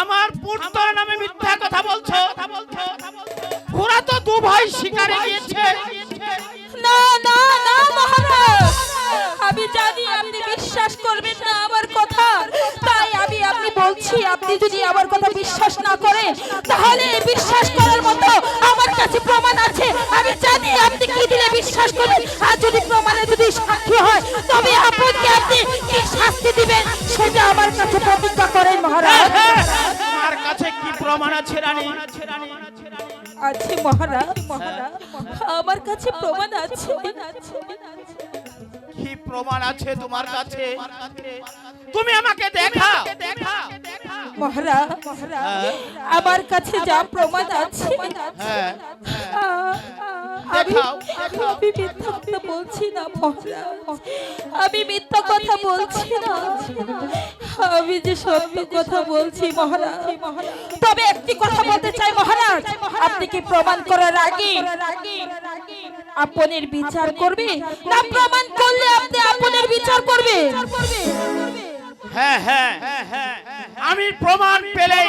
আমার পুত্র নামে মিথ্যা কথা বলছো। ওরা তো দু ভাই শিকারে গিয়েছে। না না না মহারাজ, আমি জানি আপনি বিশ্বাস করবেন না আমার কথা, তাই আপনি বলছি। আপনি যদি আমার কথা বিশ্বাস না করেন তাহলে বিশ্বাস করার মতো আমার কাছে প্রমাণ আছে। আমি জানি আপনি কি দিলে বিশ্বাস করবেন। আর যদি প্রমাণে যদি সাক্ষী হয় তবে আপনাকে আপনি কি শাস্তি দিবেন সেটা আমার কাছে প্রতিজ্ঞা করেন মহারাজ। আমার কাছে কি প্রমাণ আছে রানী? আছে মহারাজ, আমার কাছে প্রমাণ আছে। কি প্রমাণ আছে তোমার কাছে? তুমি আমাকে দেখাও। মহারাজ আমার কাছে যা প্রমাণ আছে হ্যাঁ, আমি দেখাও, আমি মিথ্যা কথা বলছি না মহারাজ, আমি মিথ্যা কথা বলছি না, আমি যে সত্য কথা বলছি মহারাজ। তবে একটি কথা বলতে চাই মহারাজ, আপনি কি প্রমাণ করার আগে আপনের বিচার করবে, না প্রমাণ করলে আপনি আপনের বিচার করবে? হ্যাঁ হ্যাঁ, আমি প্রমাণ পেলে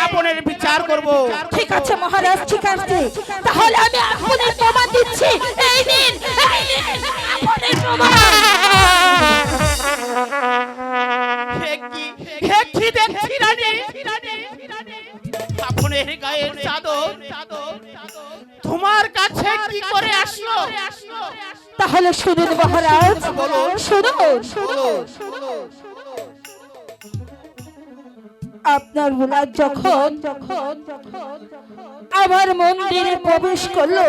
আপনের বিচার করব। ঠিক আছে মহারাজ, ঠিক আছে, তাহলে আমি আপনের প্রমাণ দিচ্ছি। এই নিন, এই নিন আপনের প্রমাণ। হে কি দেখছি রানী, আপনের গায়ের চাদর তোমার কাছে কি করে আসলো? তাহলে শুনুন মহারাজ, শুনুন। আপনার মুলাদ যখন আমার মন্দিরে প্রবেশ করলো,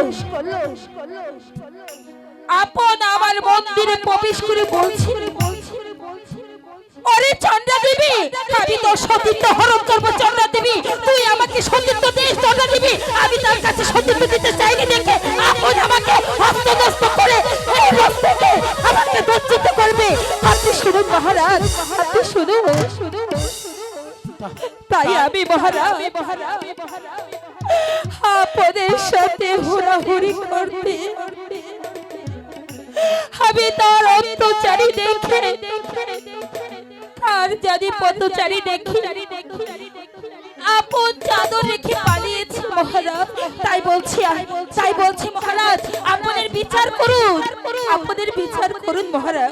আপন আমার মন্দিরে প্রবেশ করে বলছি, ওরে চন্দ্রা দেবী, আমি তোর সতীত্ব হরণ করবো। চন্দ্রা দেবী, তুই আমাকে সতীত্ব দিস। চন্দ্রা দেবী, আমি তার কাছে সতীত্ব দিতে চাইনি দেখে আপন আমাকে হস্তদস্ত করে এই রথ থেকে আমাকে বঞ্চিত করবে। আপনি শুনুন মহারাজ, আপনি শুনুন। তাই আমি মহারাজ আপনাদের সাথে হুড়াহুড়ি করতে আমি তার অত্যাচারী দেখে, আর যদি পথচারী দেখি আপন চাদর রেখে পালিয়েছি মহারাজ। তাই বলছি মহারাজ, আপনাদের বিচার করুন, আপনাদের বিচার করুন মহারাজ।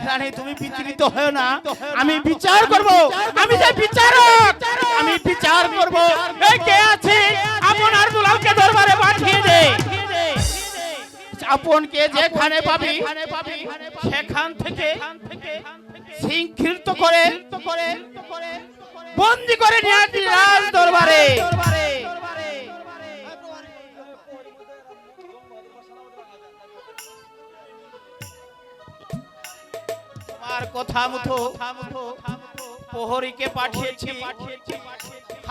রানী তুমি বিচলিত হও না, আমি বিচার করব। আমি যে বিচারক, আমি বিচার করব। এই কে আছে? আপন আর দুলালকে দরবারে পাঠিয়ে দে। আপনকে যেখানে পাবি সেখান থেকে শৃঙ্খলিত করে বন্দী করে নিয়ে আসবি রাজ দরবারে। তোমার কথা মতো প্রহরীকে পাঠিয়েছি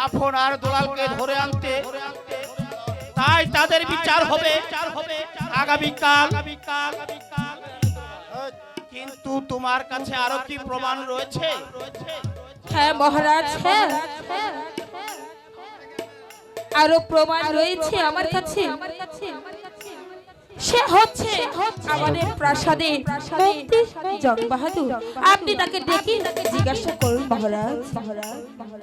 আপন আর দুলালকে ধরে আনতে, তাই তাদের বিচার হবে আগামীকাল। কিন্তু তোমার কাছে আরো কি প্রমাণ রয়েছে? হ্যাঁ মহারাজ, হ্যাঁ আরো প্রমাণ রয়েছে আমার কাছে। সে হচ্ছে আমাদের প্রাসাদে মন্ত্রী জং বাহাদুর। আপনি তাকে ডেকে জিজ্ঞাসা করুন মহারাজ।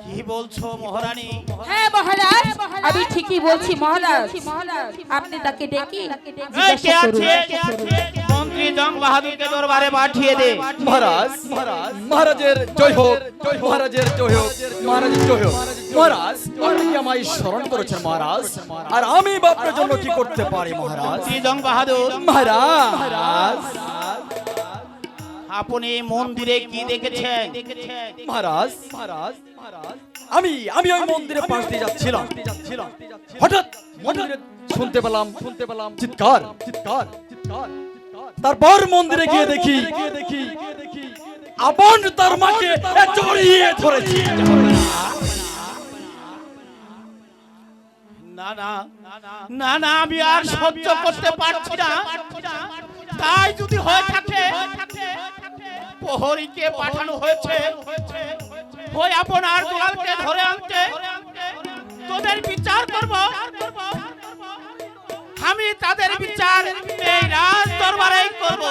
কি বলছো মহারানী? হ্যাঁ মহারাজ, আমি ঠিকই বলছি মহারাজ, আপনি তাকে ডেকে জিজ্ঞাসা করুন। মন্ত্রী জং বাহাদুরকে দরবারে পাঠিয়ে দে। মহারাজ, মহারাজের জয় হোক, মহারাজের জয় হোক, মহারাজের জয় হোক। মহারাজ, আপনি কি আমায় স্মরণ করেছেন মহারাজ? আর আমি আপনার জন্য কি করতে পারি মহারাজ? মন্ত্রী জং বাহাদুর, মহারাজ, আপনি মন্দিরে কি দেখেছেন? মহারাজ, আমি ওই মন্দিরে পাশ দিয়ে যাচ্ছিলাম, হঠাৎ মন্দিরে শুনতে পেলাম চিৎকার। তারপর মন্দিরে গিয়ে দেখি আপন তার মাকে জড়িয়ে ধরেছি। না, আমি আর সহ্য করতে পারছি না। তাই যদি হয়ে থাকে প্রহরীকে পাঠানো হয়েছে ওই আপন আর দুলালকে ধরে আনতে, তোদের বিচার করব। আমি তাদের বিচার এই রাজ দরবারে করব।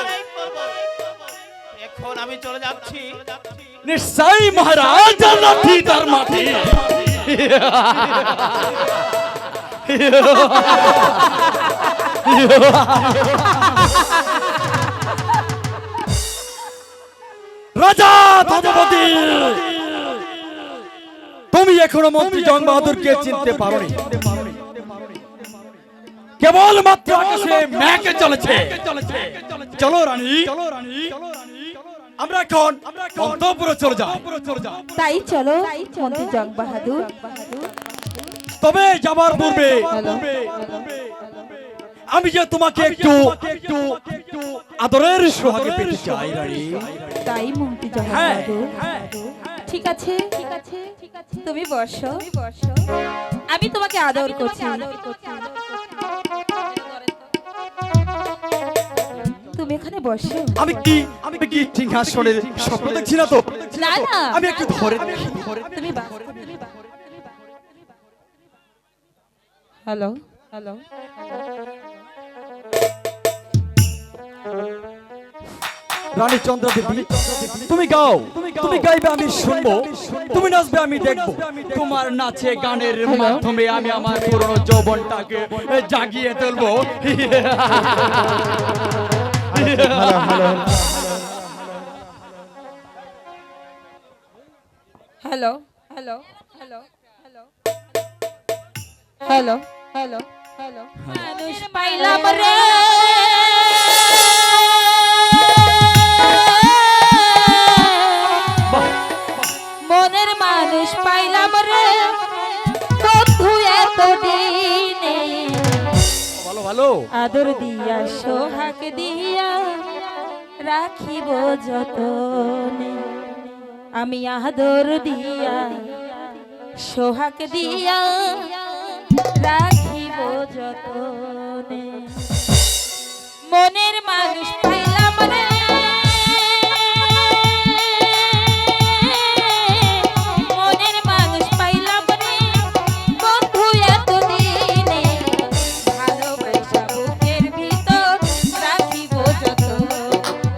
এখন আমি চলে যাচ্ছি। নিশ্চয়ই মহারাজ, লাঠি তার মাটি। রাজা ধনপতি, তুমি এখনো মন্ত্রী জং বাহাদুরকে চিনতে পারোনি। কেবল মাত্র আকাশে মেঘ চলেছে। চলো রানী, আমরা এখন অন্তঃপুরে চলে যাও। তাই চলো মন্ত্রী জং বাহাদুর। তবে যাবার পূর্বে আমি যে তোমাকে একটু আদরের সোহাগে পেতে চাই রানী। তাই মন্ত্রী হ্যাঁ, জগন্নাথ, ঠিক আছে তুমি বসো, আমি তোমাকে আদর করছি। তুমি এখানে বসো। আমি কি সিংহাসনের স্বপ্ন দেখছি না তো? না না, আমি একটু ধরে দেখি। তুমি বসো। হ্যালো হ্যালো, রানী চন্দ্রা দেবী, তুমি গাও, তুমি গাইবে আমি শুনবো, তুমি নাচবে আমি দেখবো। তোমার নাচে গানের মাধ্যমে আমি আমার পুরনো যৌবনটাকে জাগিয়ে তুলবো। Hello hello hello hello hello hello hello, মানুষ পাইলাম রে, মনের মানুষ পাইলাম রে, বন্ধু এতদিনে ভালো ভালো আদর দিয়া সোহাগ দিয়া রাখিব যতনে, আমি আদর দিয়া সোহাগ দিয়া রাখিব যতনে, মনের মানুষ পাইলাম রে, মনের মানুষ পাইলাম রে, বন্ধু এতদিনে ভালোবাসা বুকের ভিতর রাখিব যতন,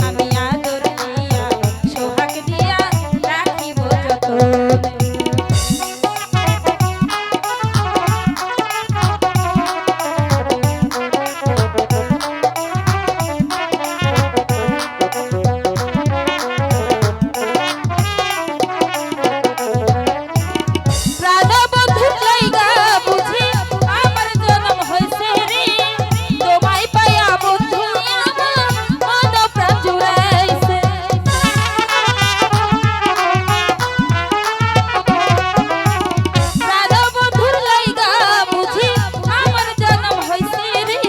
আমি আদর দিয়া সোহাগ দিয়া রাখিব যতন। প্রাণবন্ধুর লাইগা বুঝি আমার জন্ম হইছে রে, তোমায় পাইয়া বন্ধু আমার মন প্রাণ জুড়াইছে। প্রাণবন্ধুর লাইগা বুঝি আমার জন্ম হইছে রে,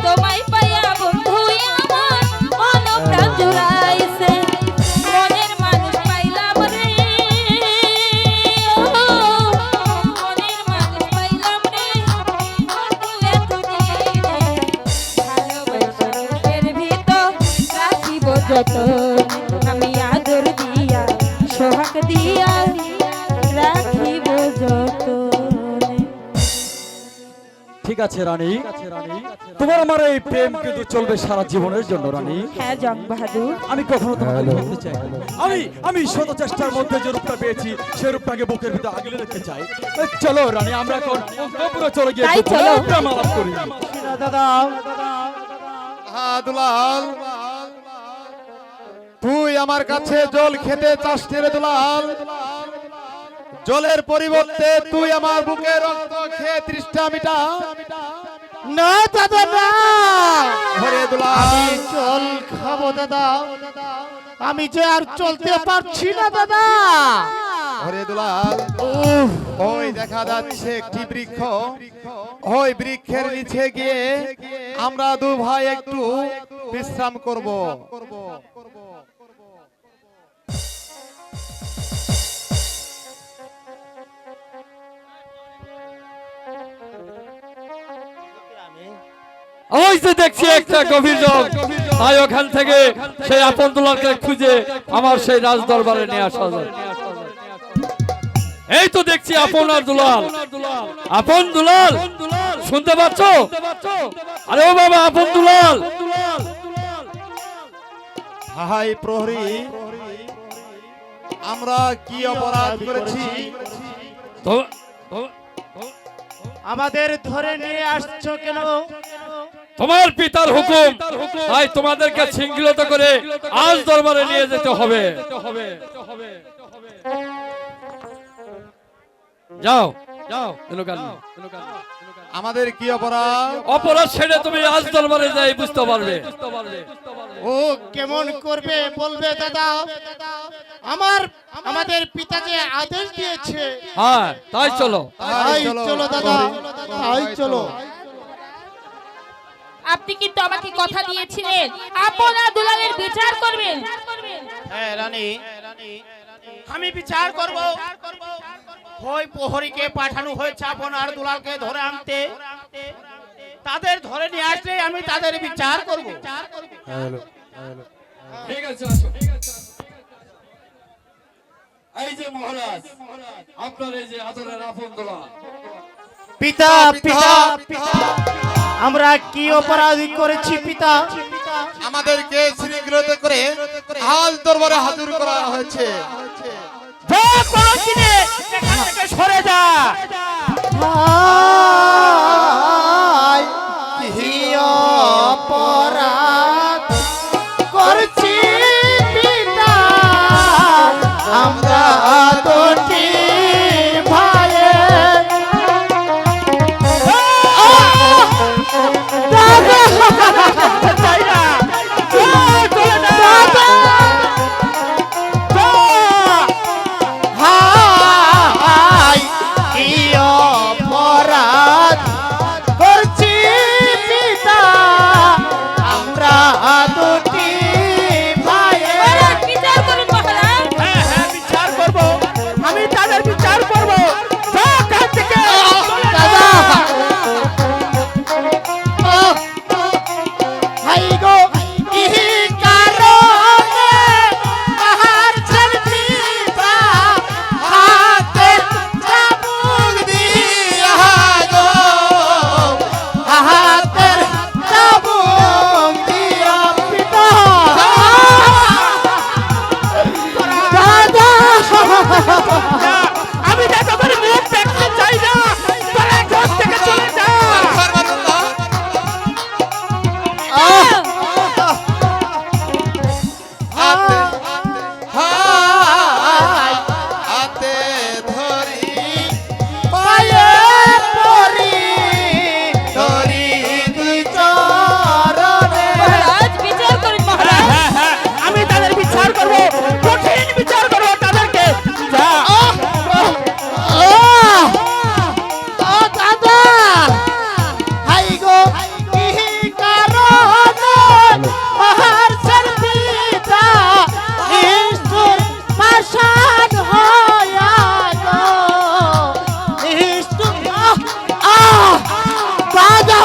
তোমায় পাইয়া বন্ধু আমার মন প্রাণ জুড়াইছে, মনের মানুষ পাইলাম রে, মনের মানুষ পাইলাম রে, বন্ধু এতদিনে ভালোবাসা বুকের ভিতর রাখিব যতন, আমি আদর দিয়া সোহাগ দিয়া রাখিব যতন। ঠিক আছে রানী, তোমার আমার এই প্রেম কিন্তু চলবে সারা জীবনের জন্য রানী। হ্যাঁ জং বাহাদুর, আমি কখনো তোমাকে ভুলতে চাই না। আমি শত চেষ্টার মধ্যে যে রূপটা পেয়েছি সেই রূপটাকে বুকের ভিতরে আগলে রাখতে চাই। চলো রানী, আমরা এখন অন্তঃপুরে চলে গিয়ে তাই চলো। প্রেম আলাপ করি। দাদা হ্যাঁ দুলাল, তুই আমার কাছে জল খেতে চাস রে দুলাল, জলের পরিবর্তে তুই আমার বুকে রক্ত খেয়ে তৃষ্ণা মিটা। না দাদা না, ওরে দুলাল, আমি জল খাবো দাদা, আমি যে আর চলতে পারছি না দাদা। ওরে দুলাল, ওই দেখা যাচ্ছে একটি বৃক্ষ, ওই বৃক্ষের নিচে গিয়ে আমরা দু ভাই একটু বিশ্রাম করব। ওই যে দেখছি একটা গভীর জল, তাই ওখান থেকে সেই আপন দুলালকে খুঁজে আমার সেই রাজ দরবারে নিয়ে আসা যায়। এই তো দেখছি আপন আর দুলাল, আপন দুলাল, শুনতে পাচ্ছ? আরে ও বাবা, আপন দুলাল। হাই প্রহরী, আমরা কি অপরাধ করেছি? আমাদের ধরে নিয়ে আসছো কেন? তোমার পিতার হুকুম, তাই তোমাদেরকে শৃঙ্খলিত করে আজ দরবারে নিয়ে যেতে হবে। যাও যাও, আমাদের কি অপরাধ? অপরাধ ছেড়ে তুমি আজ দরবারে যাই বুঝতে পারবে। ও কেমন করবে বলবে দাদা? আমাদের পিতা যে আদেশ দিয়েছে। হ্যাঁ, তাই চলো। তাই চলো দাদা, তাই চলো। আপনি কিন্তু আমাকে কথা দিয়েছিলেন আপনার দুলালের বিচার করবেন। হ্যাঁ রানী, আমি বিচার করব। ওই প্রহরীকে পাঠানো হয়েছে আপনার দুলালকে ধরে আনতে, তাদের ধরে নিয়ে আসলে আমি তাদের বিচার করব। ঠিক আছে, আসো। এই যে মহারাজ, আপনার এই যে আদরের আপন দুলাল। পিতা পিতা আমরা কি অপরাধ করেছি পিতা? আমাদেরকে শৃঙ্খলিত করে হাল দরবারে হাজির করা হয়েছে। যা কোনো দিনে এখান থেকে সরে যা। ভাই, কি অপরাধ করছি পিতা? আমরা দুটি ভাইয়ের চাই না। যা, চলে যা। হাই, কি অপরাধ করছি পিতা? আমরা দুটি ভাইয়ের মহারাজ বিচার করুন মহারাজ। হ্যাঁ হ্যাঁ, বিচার করব, আমি তাদের বিচার করব। যা এখান থেকে। দাদা, হাই গো, কি কারণে মারছেন পিতা? হাতে চাবুক দিয়া গো, হাতের চাবুক দিয়া পিতা। দাদা, যা, আমি যা তোদের মুখ দেখতে চাই না। তোরা এখান থেকে চলে যা। হাতে হাই, হাতে ধরি পায়ে পড়ি, ধরি দুই চরণে। মহারাজ বিচার করুন মহারাজ। হ্যাঁ হ্যাঁ, আমি তাদের বিচার করব, কঠিন বিচার করব তাদেরকে। যা। ও দাদা, হাই গো, কি কারণে মারছেন পিতা? নিষ্ঠুর পাষাণ হইয়া গো, নিষ্ঠুর দাদা,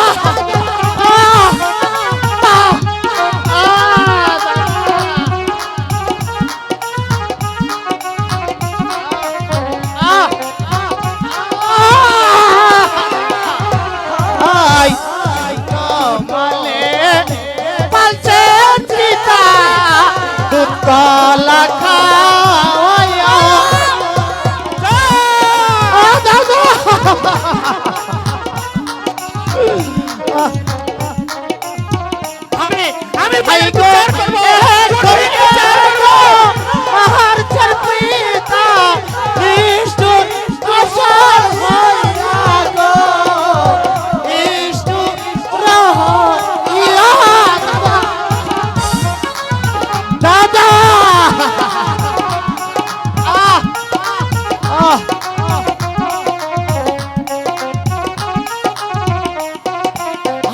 আই কমলে পালছে চিতা, দুধ কলা খাওয়াইয়া। ও দাদা, আমি হাই তাদের গো, বিচার করব, কঠিন বিচার করব। মারছেন পিতা, নিষ্ঠুর পাষাণ হইয়া গো, নিষ্ঠুর হইয়া দাদা।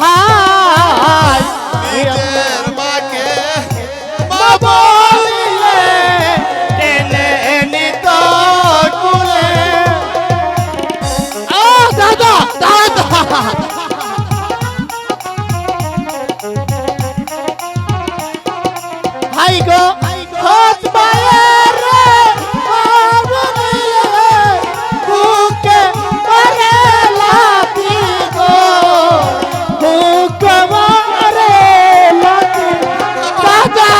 হাই, নিজের মাকে মা বলিলে টেনে নিত কুলে। দাদা দাদা, হাই গো, খোঁজ মায়ের রে, মা বলিলে বুকে করে লাথি গো, বুকে মারে লাথি। দাদা,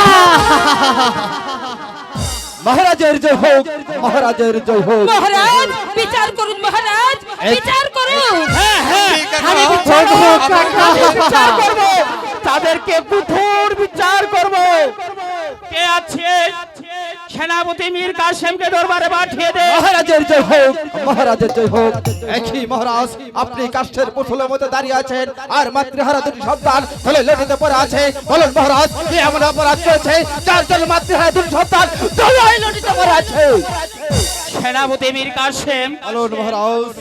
মহারাজের জয় হোক, মহারাজের জয় হোক। মহারাজ বিচার করুন মহারাজ, বিচার করুন। হ্যাঁ হ্যাঁ, আমি হোক, বিচার হোক, করব, কাকা। বিচার করব, তাদেরকে কঠোর বিচার করব। কে আছে? সেনাপতি মীর কাসেমকে দরবারে পাঠিয়ে দে। মহারাজের জয় হোক, মহারাজের জয় হোক। একই মহারাজ, আপনি কাষ্ঠের পুতুলের মধ্যে দাঁড়িয়ে আছেন, আর মাতৃহারা দুটি সন্তান হলে লটিতে পড়ে আছে। বলুন মহারাজ, কি এমন অপরাধ করেছে যার জন্য মাতৃহারা দুটি সন্তান দোলাই লটিতে পড়ে আছে? সেনাপতি মীর কাসেম, বলুন মহারাজ।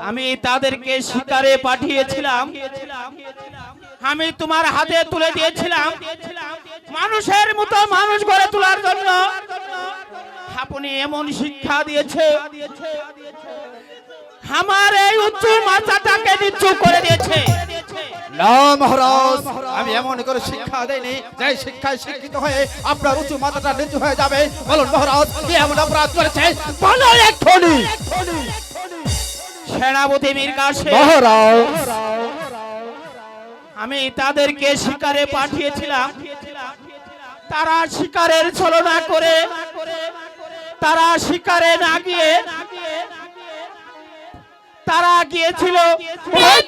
আমি তাদেরকে শিকারে পাঠিয়েছিলাম, আমি তোমার হাতে তুলে দিয়েছিলাম মানুষের মতো মানুষ গড়ে তোলার জন্য। আপনি এমন শিক্ষা দিয়েছে, আমার এই উচ্চ মাথাটাকে নিচু করে দিয়েছে। না মহারাজ, আমি এমন করে শিক্ষা দেইনি যে শিক্ষায় শিক্ষিত হয়ে আপনার উঁচু মাথাটা নিচু হয়ে যাবে। বলুন মহারাজ, কি এমন অপরাধ করেছে? বলো এক্ষুনি। সেনাপতি মীর কাসেম, মহারাজ, আমি তাদেরকে শিকারে পাঠিয়েছিলাম, তারা শিকারের ছলনা করে, তারা শিকারে না গিয়ে তারা গিয়েছিল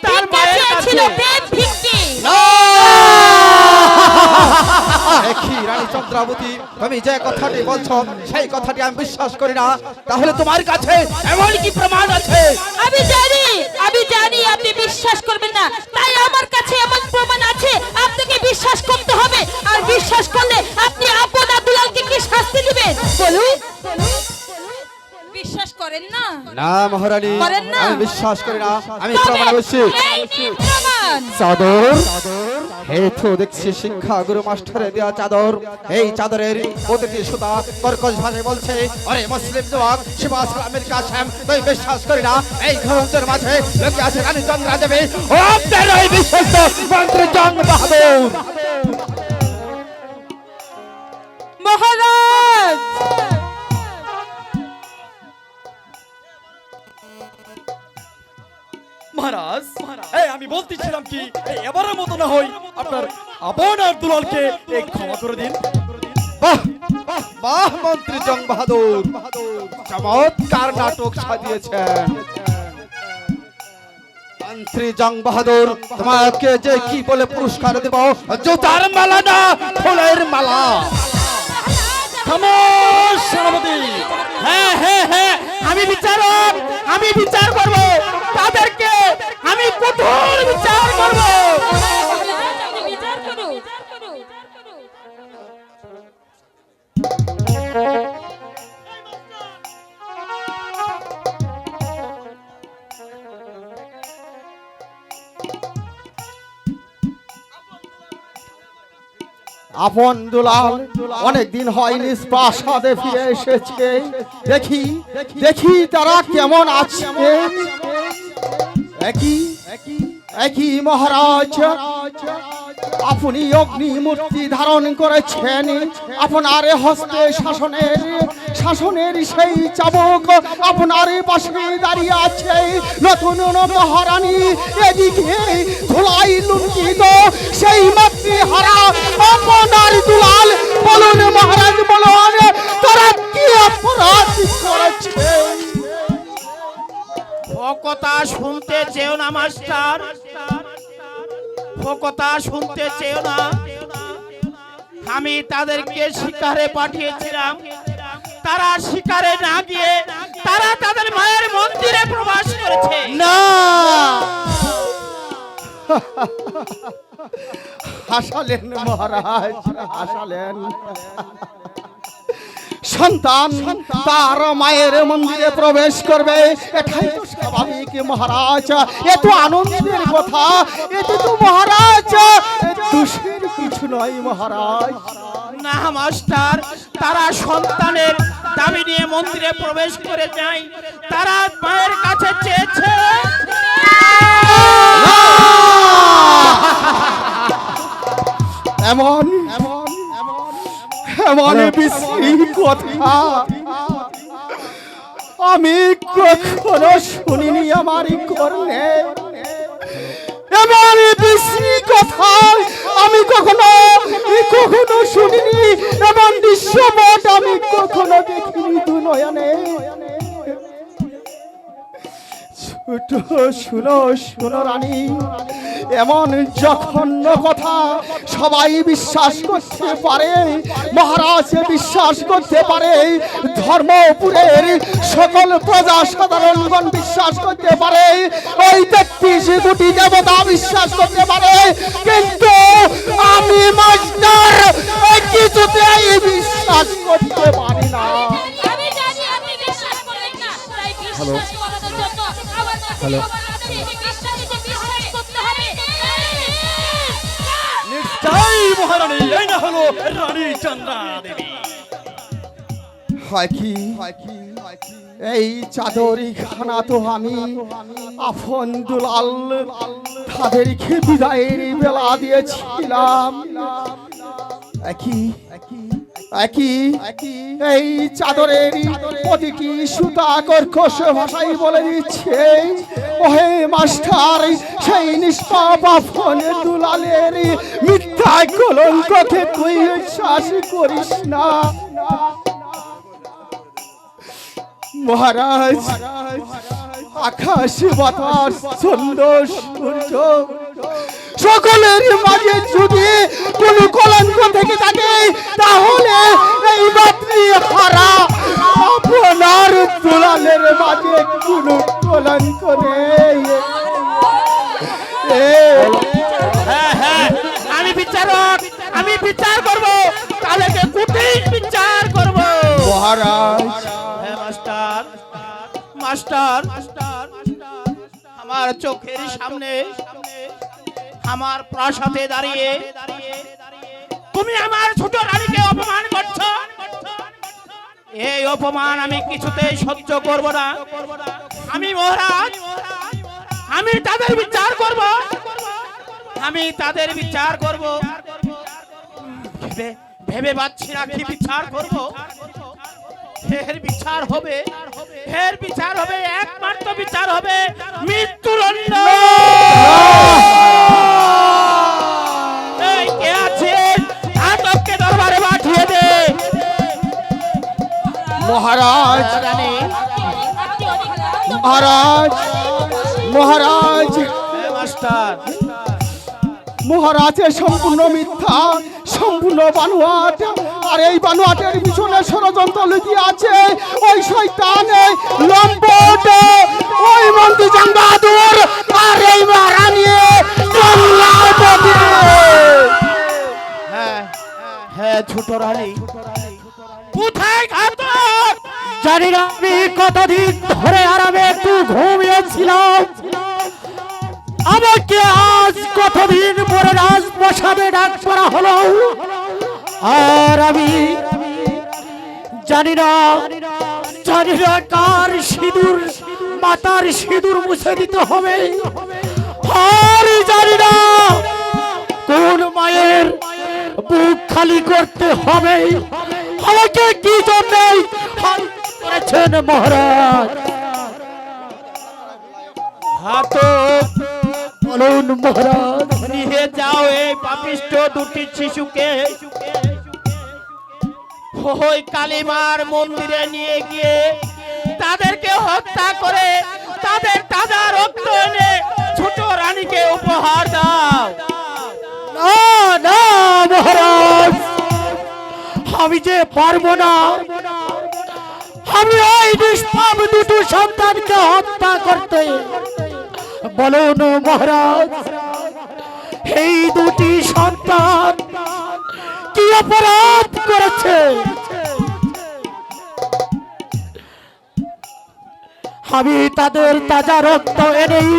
তার মায়ের কাছে। দেখি রানী চন্দ্রাবতী, তুমি যে কথাটি বলছো সেই কথাটি আমি বিশ্বাস করি না। তাহলে তোমার কাছে এমন কি প্রমাণ আছে? আমি জানি আপনি বিশ্বাস করবেন না, তাই আমার কাছে এমন প্রমাণ আছে, আপনাকে বিশ্বাস করতে হবে। আর বিশ্বাস করলে আপনি আপনার দুলালকে কি শাস্তি দিবেন বলুন? বিশ্বাস করেন না? না মহারানী, করেন না? আমি বিশ্বাস করি না। আমি তবে প্রমাণ বলছি। এই নিন প্রমাণ। চাদর, এই তো দেখছি শিক্ষা গুরু মাস্টারে দেওয়া চাদর। এই চাদরের প্রতিটি সুতা কর্কশ ভাষায় বলছে, আরে মুসলিম যুবক শিবা সালামের কাসেম, তুই বিশ্বাস করি না এই ঘরের মাঝে লোকে আছে রানী চন্দ্রা দেবী ও আপনার ওই বিশ্বস্ত মন্ত্রী জং বাহাদুর। মহারাজ, মহারাজ, এই আমি বলতেছিলাম কি, এই এবারের মতো না হয় আপনার আপনার দুলালকে এই ক্ষমা করে দিন। বাহ বাহ বাহ, মন্ত্রী জং বাহাদুর চমৎকার নাটক সাজিয়েছেন। মন্ত্রী জং বাহাদুর, তোমাকে যে কি বলে পুরস্কার দেব? জুতার মালা না, ফুলের মালা। খামোশ সেনাপতি। হ্যাঁ হ্যাঁ হ্যাঁ, আমি বিচারক, আমি বিচার করব তাদেরকে, আমি কঠোর বিচার করব। মহারাজ, আপনি বিচার করুন। আপন দুলাল অনেকদিন হয়নি প্রাসাদে ফিরে এসেছে। দেখি দেখি তারা কেমন আছে। একই মহারাজ, আপনি অগ্নি মূর্তি ধারণ করেছেন, আপনার হস্তে শাসনের সেই চাবক আপনার পাশে দাঁড়িয়ে আছে। নতুন মহারানী এদিকে ধুলাই লুণ্ঠিত সেই মাতৃহারা আপনার দুলাল। বলুন মহারাজ, বলুন তারা কি অপরাধ করেছে? ও কথা শুনতে চেও না মাস্টার, ও কথা শুনতে চেও না। আমি তাদেরকে শিকারে পাঠিয়েছিলাম, তারা শিকারে না গিয়ে তারা তাদের মায়ের মন্দিরে প্রবেশ করেছে। না, হাসালেন মহারাজ, হাসালেন। সন্তান তার মায়ের মন্দিরে প্রবেশ করবে, এটাই তো স্বাভাবিক মহারাজ। এ তো আনন্দের কথা, এতে তো মহারাজ দোষের কিছু নয় মহারাজ। না মাস্টার, তারা সন্তানের দাবি নিয়ে মন্দিরে প্রবেশ করে যায়, তারা মায়ের কাছে চেয়েছে। এমন বিশ্রী কথা আমি কখনো শুনিনি আমার কর্ণে। এমন বিশ্রী কথা আমি কখনো শুনিনি। এমন দৃশ্যপট আমি কখনো দেখিনি দু নয়নে। শুনো রানী, এমন জঘন্য কথা সবাই বিশ্বাস করতে পারে, মহারাজ বিশ্বাস করতে পারে, ধর্মপুরের সকল প্রজা সাধারণগণ বিশ্বাস করতে পারে, ওই 33 কোটি দেবতা বিশ্বাস করতে পারে, কিন্তু আমি মাস্টার কিছুতেই বিশ্বাস করতে পারি না। আমি জানি আপনি বিশ্বাস করেন না, তাই বিশ্বাস করানোর জন্য আমার কাছে হ্যালো বিশ্বাস করতে হবে। নিশ্চয়ই মহারানী, এই না হলো রানী চন্দ্রা দেবী। হয় কি এই চাদরি খানা তো আমি আপন দুলাল তাদেরকে বিদায়ের বেলা দিয়েছিলাম। একই এই চাদরের প্রতিটি সুতা কর্কশ ভাষায় বলে দিচ্ছে, ওহে মাস্টার, সেই নিষ্পাপ আপন দুলালের মিথ্যা কলঙ্ককে তুই বিশ্বাস করিস না। মহারাজ, আকাশ বাতাস চন্দ্র সূর্য সকলের মাঝে যদি কোনো কলঙ্ক থেকে থাকে, তাহলে এই মাতৃ হারা আপনার দুলালের মাঝে কোনো কলঙ্ক নেই। আমি বিচারক, আমি বিচার করব, তাদেরকে কুটির বিচার করব। মহারাজ, মাস্টার মাস্টার, আমার চোখের সামনে আমার প্রাসাদে দাঁড়িয়ে তুমি আমার ছোট রানীকে অপমান করছো। এই অপমান আমি কিছুতেই সহ্য করব না। আমি মহারাজ, আমি তাদের বিচার করব, আমি তাদের বিচার করব। ভেবে পাচ্ছি না কি বিচার করব। এর বিচার হবে, এর বিচার হবে, একমাত্র বিচার হবে মৃত্যুদণ্ড। এই কে আছেন? আটককে দরবারে পাঠিয়ে দে। মহারাজ, মহারাজ, মহারাজ, মাস্টার, মহারাজের সম্পূর্ণ মিথ্যা, সম্পূর্ণ বানোয়াট। আর এই বানোয়াটের পিছনে ষড়যন্ত্র লুকিয়ে আছে ওই শয়তান লম্পট, ওই মন্ত্রী জাঙ্গাদুর আর এই মহারানী জল্লাদবতী। হ্যাঁ হ্যাঁ, ছোট রানী কোথায় ঘাতক? জানি না, আমি কতদিন ধরে আরামে একটু ঘুমিয়েছিলাম, আমাকে আজ কতদিন পরে রাজপ্রাসাদে ডাক করা হলো। আর আমি জানি না কার সিঁদুর, মাতার সিঁদুর মুছে দিতে হবে। আর জানি না কোন মায়ের বুক খালি করতে হবে। আমাকে কি জন্য করেছেন মহারাজ? ঘাতক, বলুন মহারাজ। নিয়ে যাও এই পাপিষ্ঠ দুটি শিশুকে ওই কালীমার মন্দিরে নিয়ে গিয়ে তাদেরকে হত্যা করে তাদের তাজা রক্ত এনে ছোট রানীকে উপহার দাও। না না মহারাজ, আমি যে পারবো না। আমি ওই নিষ্পাপ দুটো সন্তানকে হত্যা করতে। বলুন মহারাজ, এই দুটি সন্তান কি অপরাধ করেছে? আমি তাদের তাজা রক্ত এনেই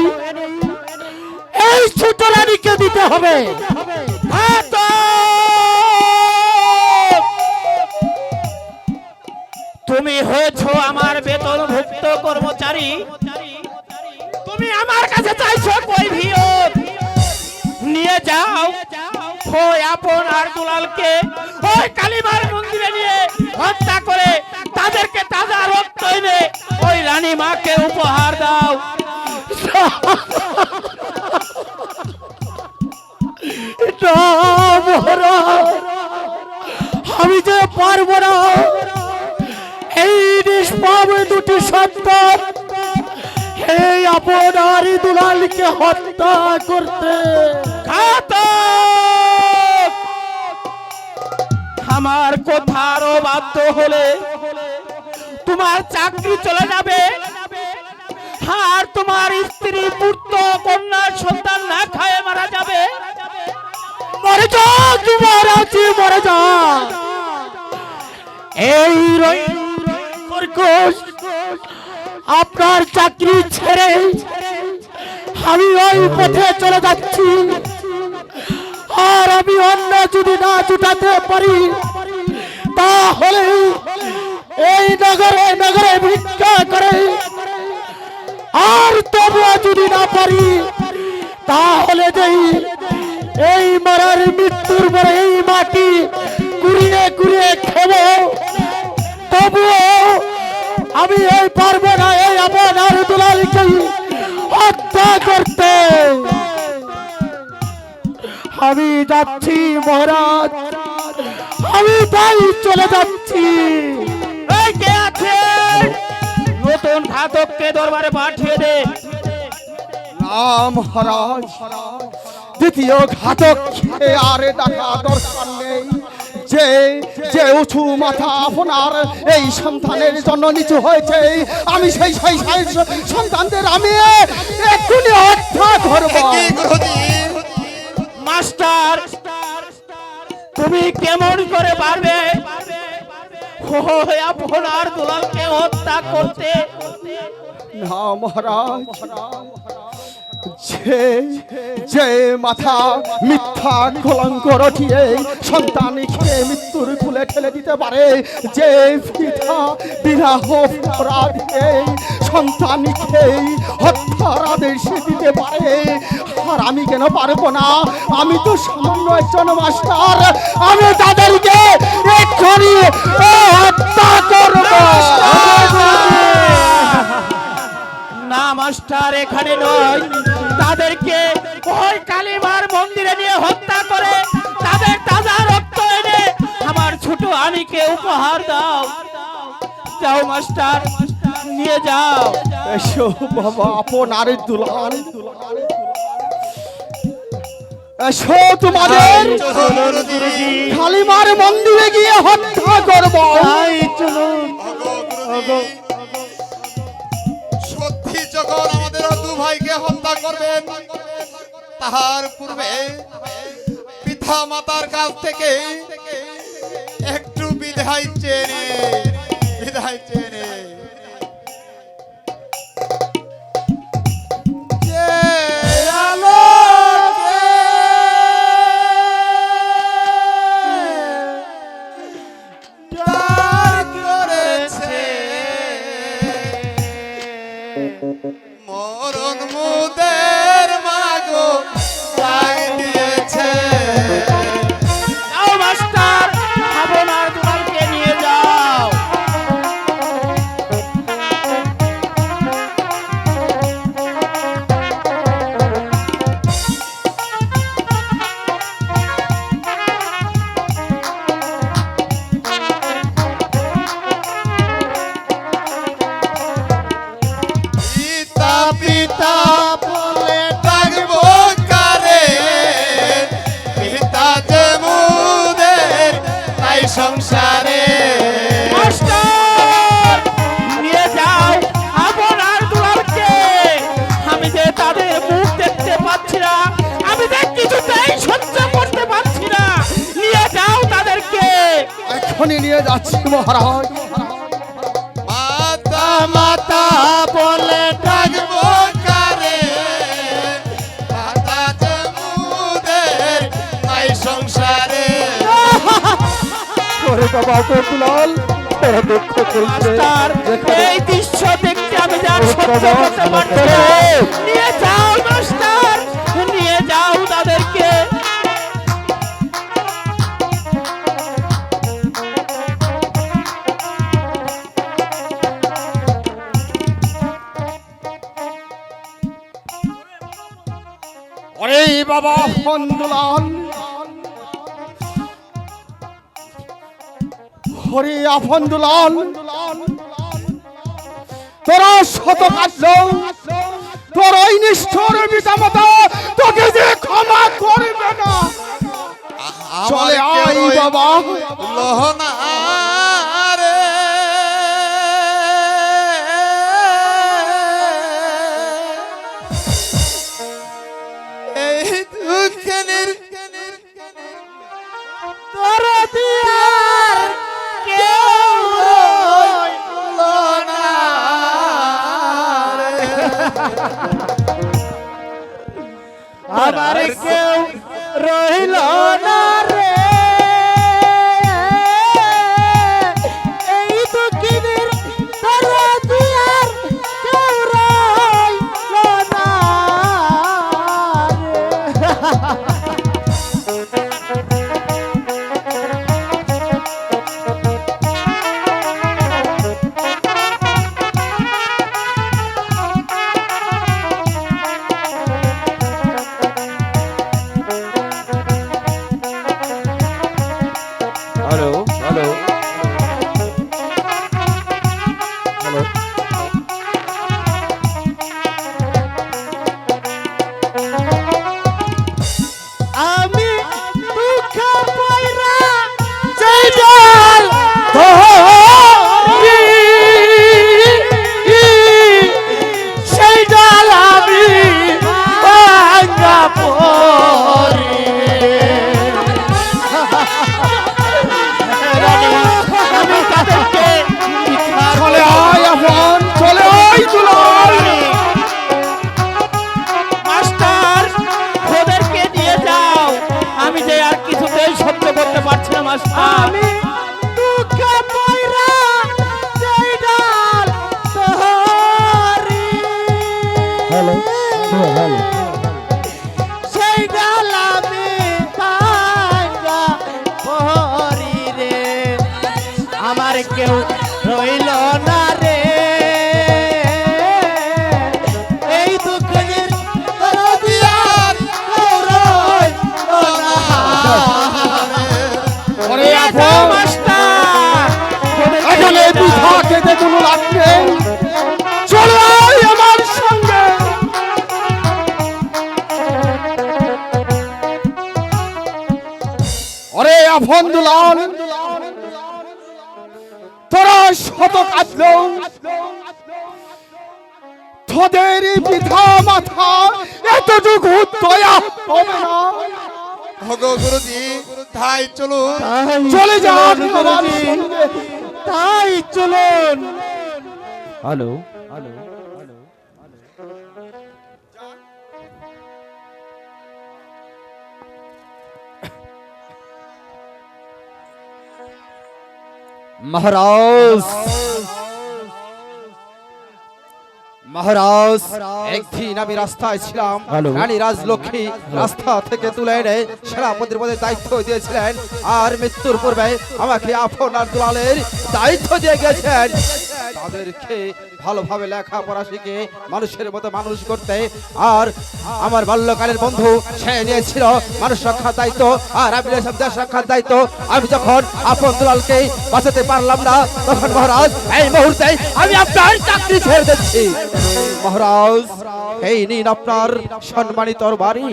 এই ছোট রানীকে দিতে হবে। তুমি হয়েছো আমার বেতনভুক্ত কর্মচারী, তুমি আমার কাছে চাইছো কৈফিয়ত। নিয়ে যাও ওই আপন আর দুলালকে ওই কালীমার মন্দিরে নিয়ে হত্যা করে তাদেরকে তাজা রক্ত এনে ওই রানী মাকে উপহার দাও। না মহারাজ, আমি যে পারবো না এই নিষ্পাপ দুটি সন্তান এই আপনার দুলালকে হত্যা করতে। ঘাতক! আমার কথারও বাধ্য হলে তোমার চাকরি চলে যাবে, আর তোমার স্ত্রী পুত্র কন্যা সন্তান না খায় মারা যাবে। মরে যা মহারাজ, মরে যা। এই কর্কশ আপনার চাকরি ছেড়ে আমি ওই পথে চলে যাচ্ছি। আর আমি অন্য যদি না জুটাতে পারি তাহলে এই নগরে নগরে ভিক্ষা করে, আর তবুও যদি না পারি তাহলে দেই এই মারার মৃত্যুর পরে এই মাটি কুড়িয়ে কুড়িয়ে খেবো, তবুও আমি এই পারবো না এই আপনার দুলালকে হত্যা করতে। আমি যাচ্ছি মহারাজ, আমি তাই চলে যাচ্ছি। এই কে আছে? নতুন ঘাতককে দরবারে পাঠিয়ে দে। না মহারাজ, দ্বিতীয় ঘাতক আর দেখা দরকার নেই। যে যে উঁচু মাথা আপনার এই সন্তানের জন্য নিচু হয়েছে, আমি সেই সেই সন্তানদের আমি এক্ষুনি হত্যা করব। মাস্টার, তুমি কেমন করে পারবে আপনার দুলালকে হত্যা করতে? না মহারাজ, যে যে মাথা মিথ্যা কলঙ্ক রটিয়ে সন্তান খেয়ে মৃত্যুর কুলে ঠেলে দিতে পারে, যে পিতা বিনা অপরাধে সন্তান খেয়ে হত্যার আদেশ দিতে পারে, আর আমি কেন পারবো না? আমি তো সামান্য একজন মাস্টার, আমি তাদেরকে এক্ষুনি হত্যা করব। না মাস্টার, এখানে নয়, তাদেরকে ওই কালীমার মন্দিরে নিয়ে হত্যা করে তাদের তাজা রক্ত এনে আমার ছোট আনিকে উপহার দাও। যাও মাস্টার, নিয়ে যাও। এসো বাবা, আপনার দুলাল, এসো তোমাদের কালীমার মন্দিরে গিয়ে হত্যা করব। সত্যি যখন আমাদের দু ভাইকে হত্যা করবেন, তাহার পূর্বে পিতা মাতার কাছ থেকে একটু বিদায় চেনে, বিদায় চেনে। যে আলোকে ডাক করেছে, মরণ মুদের মাগো ডাক দিয়েছে। যাও মাস্টার, আপনার দুলালকে নিয়ে যাও। পিতা পিতা বলে ডাকবো কারে, পিতা যে মুদের তাই সংসারে। মাস্টার, নিয়ে যাও আপনার দুলালকে। আমি যে তাদের মুখ দেখতে পাচ্ছি না, আমি যে কিছুতেই সহ্য করতে পারছি না, নিয়ে যাও তাদেরকে। এখনই নিয়ে যাচ্ছি মহারাজ। মাতা মাতা বলে ডাকবো কারে, মাতা যে মুদের তাই সংসারে। ওরে বাবা দুলাল, তোরা দুঃখ করছে। মাস্টার, এই দৃশ্য দেখতে আমি যা সহ্য করতে পারছি না। নিয়ে যাও মাস্টার, নিয়ে যাও তাদেরকে। ওরে বাবা দুলাল, ওরে আপন দুলাল, তোরা শত কাটল, তোর ওই নিষ্ঠুর পিতামাতা তোকে যে ক্ষমা করবে না। চলে আয় বাবা। লোহনা রে এই দুঃখের দরদিয়ার কেউ লোহনা রে। আমার কেউ রইল না রে এই দুঃখিনীর দরদি আর কেউ রইল না হ্যালো হ্যালো হ্যালো আমি দুঃখ পাইরা চাই ডাল ধরি সেই ডাল আমি ভাঙা পড়ি আমি তাদেরকে চলে আয় আপন চলে আয় দুলাল মাস্টার ওদেরকে নিয়ে যাও আমি যে আর কিছুতেই সহ্য করতে পারছি না মাস্টার আমি দুঃখ পাইরা চাই ডাল ধরি হ্যালো হ্যালো সেই ডাল আমি ভাঙা পড়ি রে আমার কেউ রইল না রে এই দুঃখের দরদি আর কেউ রইল না ওরে আপন মাস্টার এখানে বৃথা কেঁদে কোনো লাভ নেই চলে আয় আমার সঙ্গে ওরে আপন দুলাল তোরা শত কাঁদলেও তোদের বৃথা মাথা এতটুকু দয়া হবে না হগো গুরুজি তাই চলুন চলে যান আমার সঙ্গে তাই চলুন হ্যালো মহারাজ মহারাজ একদিন আমি রাস্তায় ছিলাম রানী রাজলক্ষ্মী রাস্তা থেকে তুলে এনে সেনাপতির পদে দায়িত্ব দিয়েছিলেন আর মৃত্যুর পূর্বে আমাকে আপনার দুলালের দায়িত্ব দিয়ে গেছেন তাদেরকে ভালোভাবে লেখাপড়া শিখে মানুষের মতো মানুষ করতে আর আমার বাল্যকালের বন্ধু সে নিয়েছিল মানুষ রক্ষার দায়িত্ব আর আমি নিয়েছিলাম দেশ রক্ষার দায়িত্ব আমি যখন আপন দুলালকে বাঁচাতে পারলাম না তখন মহারাজ এই মুহূর্তে আমি আপনার চাকরি ছেড়ে দিচ্ছি মহারাজ এই নিন আপনার সম্মানিত বাড়ি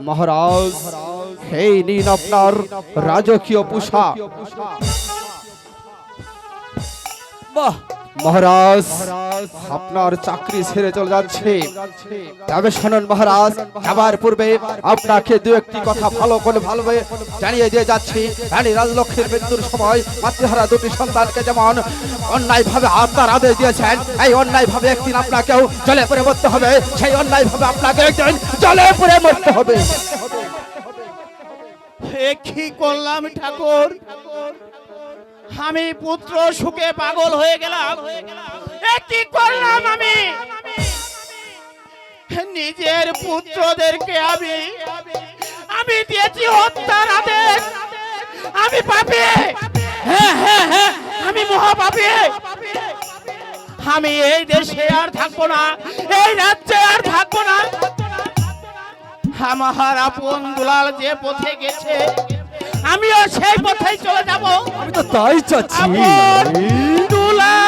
মহারাজ এই নিন আপনার রাজকীয় পোশাক বাহ মহারাজ আপনার চাকরি ছেড়ে চলে যাচ্ছে তবে শুনুন মহারাজ যাবার পূর্বে আপনাকে দু একটি কথা ভালো করে ভালোভাবে জানিয়ে দিয়ে যাচ্ছি রানী রাজলক্ষ্মীর মৃত্যুর সময় মাতৃহারা দুটি সন্তানকে যেমন অন্যায় ভাবে আপনার আদেশ দিয়েছেন এই অন্যায় ভাবে একদিন আপনাকেও জলে পড়ে মরতে হবে সেই অন্যায় ভাবে আপনাকে একদিন জলে পড়ে মরতে হবে এ কি করলাম ঠাকুর আমি পুত্র সুখে পাগল হয়ে গেলাম এ কি করলাম আমি নিজের পুত্রদেরকে আমি দিয়েছি হত্যার আদেশ আমি পাপী হ্যাঁ হ্যাঁ হ্যাঁ আমি মহাপাপী আমি এই দেশে আর থাকবো না এই রাজ্যে আর থাকবো না আমার আপন দুলাল যে পথে গেছে আমিও সেই পথেই চলে যাব আমি তো তাই চাচ্ছি আপন দুলাল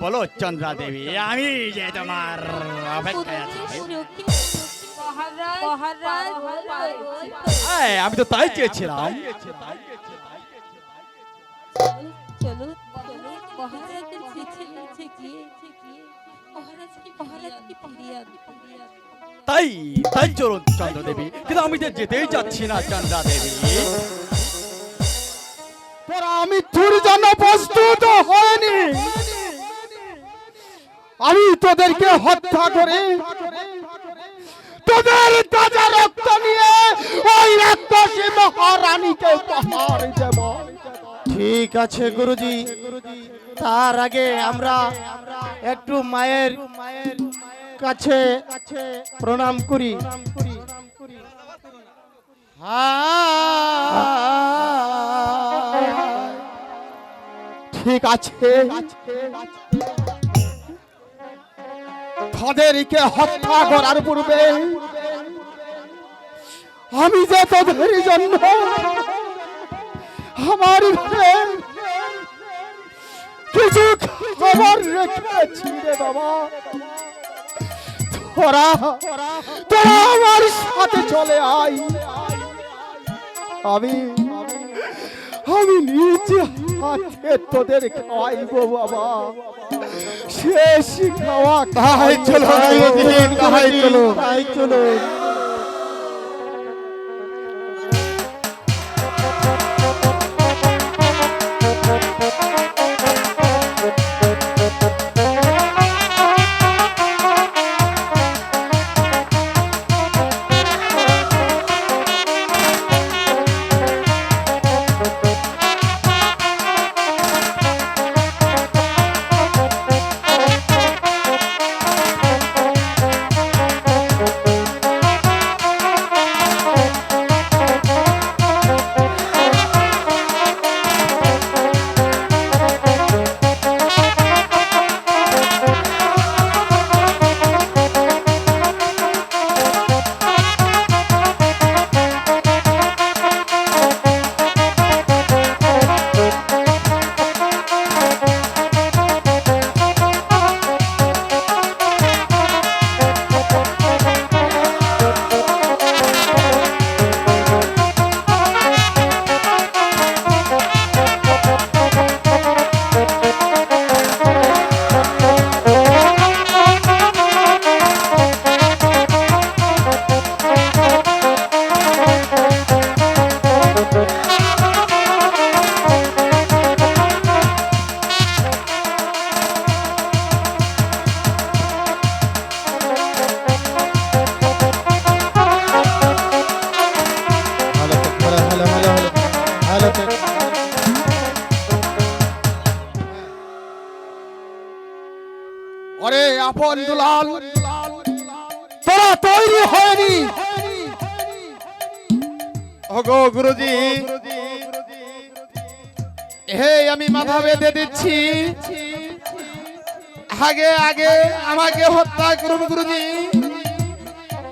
বলো চন্দ্রা দেবী আমি যে তোমার অপেক্ষায় আছি আমি তো তাই চেয়েছিলাম চলো মহারাজের চিঠি লিখে গিয়ে মহারাজ মহারাজ কি ফিরিয়ে আনবে? তাই তাই চলুন চন্দ্রা দেবী, কিন্তু আমি তো যেতেই চাচ্ছি না চন্দ্রা দেবী। তোরা মৃত্যুর জন্য প্রস্তুত হয়নি। আমি তোদেরকে হত্যা করে তোদের তাজা রক্ত নিয়ে ওই রাক্ষসী মহারানীকে উপহার দেব। ঠিক আছে গুরুজি, তার আগে আমরা একটু মায়ের কাছে প্রণাম করি। ঠিক আছে, তাদেরকে হত্যা করার পূর্বে আমি যে তোদের জন্য আমার ঘরে কিছু খবর রেখেছি রে বাবা। তোরা তোরা আমার সাথে চলে আয়। আমি আমি নিজে হাতে তোদের খাওয়াইবো বাবা। শেষ খাওয়া তাই চলো গুরুজি, তাই চলো। তাই চলো। ওরে আপন দুলাল, তোরা তৈরি হয়নি। ওগো গুরুজি, হে আমি মাথা বেঁধে দিচ্ছি, আগে আগে আমাকে হত্যা করুন গুরুজি।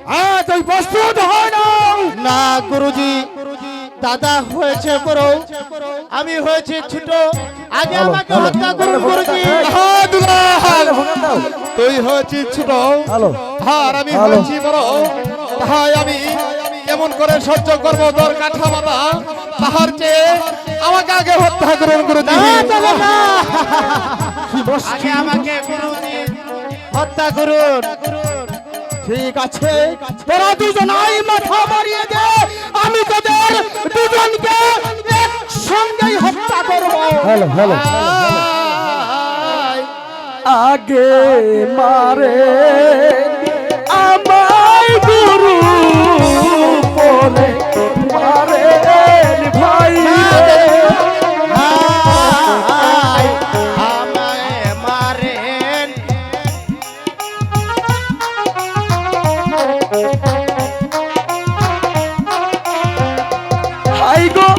হ্যাঁ, তুই প্রস্তুত হয় না। না গুরুজি, দাদা হয়েছে বড়, আমি হয়েছে ছোট, আগে আমাকে হত্যা করুন গুরুজি। হ্যাঁ দুলাল, তুই হয়েছিস ছোট আর আমি হয়েছি বড়, তাই আমি কেমন করে সহ্য করবো তোর কাঠা মাথা, তাহার চেয়ে আমাকে আগে হত্যা করুন গুরুজি। আগে আমাকে গুরুজি হত্যা করুন। ঠিক আছে, তোরা দুজনাই মাথা মারিয়ে দে, আমি তোদের দুজনকে একসঙ্গেই হত্যা করব। আগে মারে আমায় গুরু, পরে মারে ভাই। আমায় মারেন, হাই গো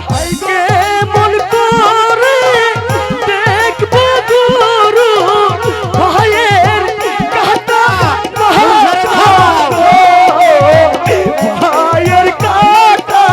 কে মন করে দেখবো গুরু, ভাইয়ের কাটা ভাইয়ের কাটা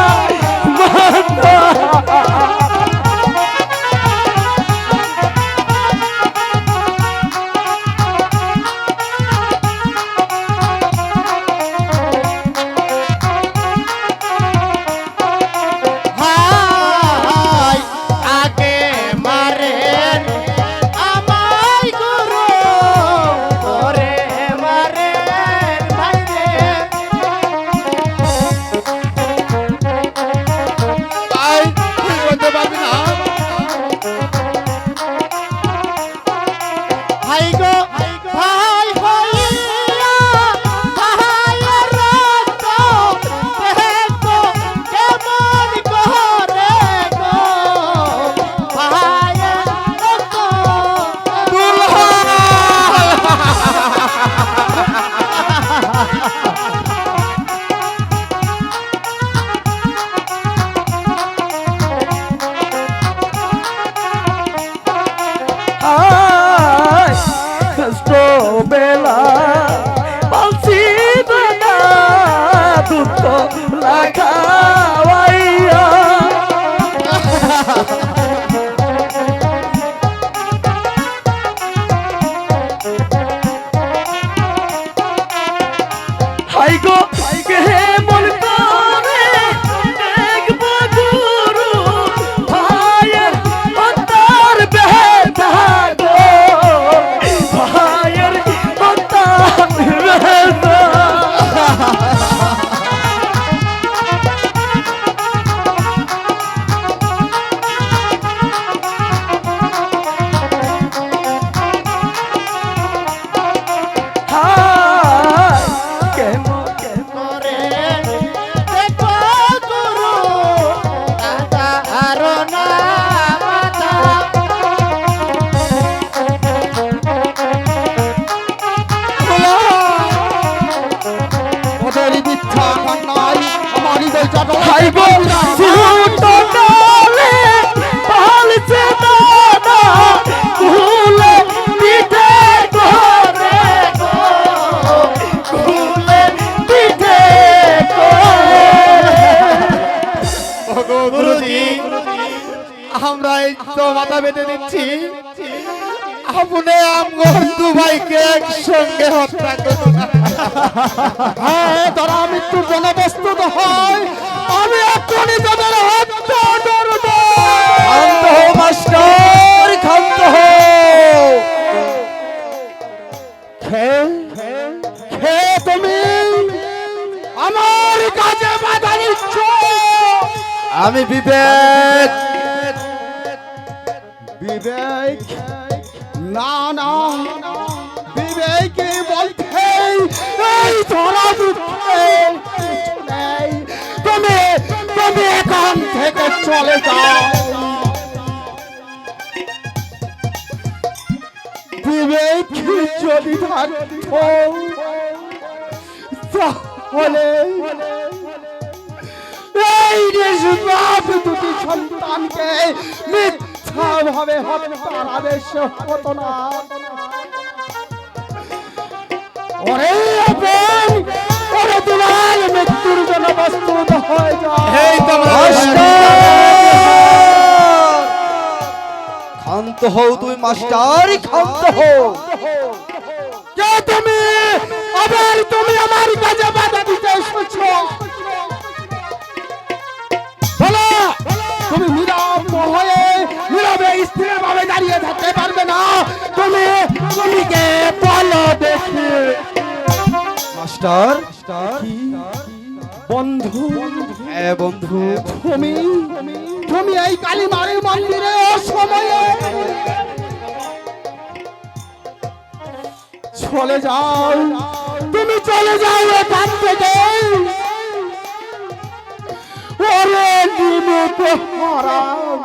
হাই গো কে বলতো রে দেখবো গুরু ভাইয়ের অন্তর বেদা গো ভাইয়ের অন্তর বেদা করে দেখো গুরু দাদা আর না মাতা ওদের মিথ্যা কান্নায় আমার হৃদয় চাটলা হাই গো ফুটো ডালে পালছে দাদা ফুলে পিঠে করে গো ফুলে পিঠে করে ওগো গুরুজি আমরা এই তো মাথা বেঁধে দিচ্ছি আপনি আমগর দু ভাইকে একসঙ্গে হত্যা করুন হ্যাঁ তারা মৃত্যুর জন্য প্রস্তুত হয় আমি এখনই তাদের হত্যা করব শান্ত হো মাস্টার শান্ত হো খে তুমি আমার কাছে বাধা দিচ্ছ আমি বিবেক বিবেক না না বিবেকে বলতে এই ধরা দুঃখে নেই তুমি তুমি এখান থেকে চলে যাও বিবেক যদি থাকতো তাহলে এই নিষ্পাপ দুটি সন্তানকে মিথ্যা ভাবে হত্যার আদেশ হতো না ওরে আপন ওরে দুলাল মৃত্যুর জন্য প্রস্তুত হয়ে যাও এই তো আমরা ক্ষান্ত হও তুমি মাস্টার ক্ষান্ত হও কে তুমি আবার তুমি আমার কাজে বাধা দিতে এসেছো বলো তুমি নীরব হয়ে নীরবে স্থিরভাবে দাঁড়িয়ে থাকতে পারবে না তুমি তুমি কে বলো দেখি মাস্টার বন্ধু হ্যাঁ বন্ধু তুমি তুমি এই কালীমারি মন্দিরে অসময়ে চলে যাও তুমি চলে যাও এখান থেকে ওরে নিমুখ হারাম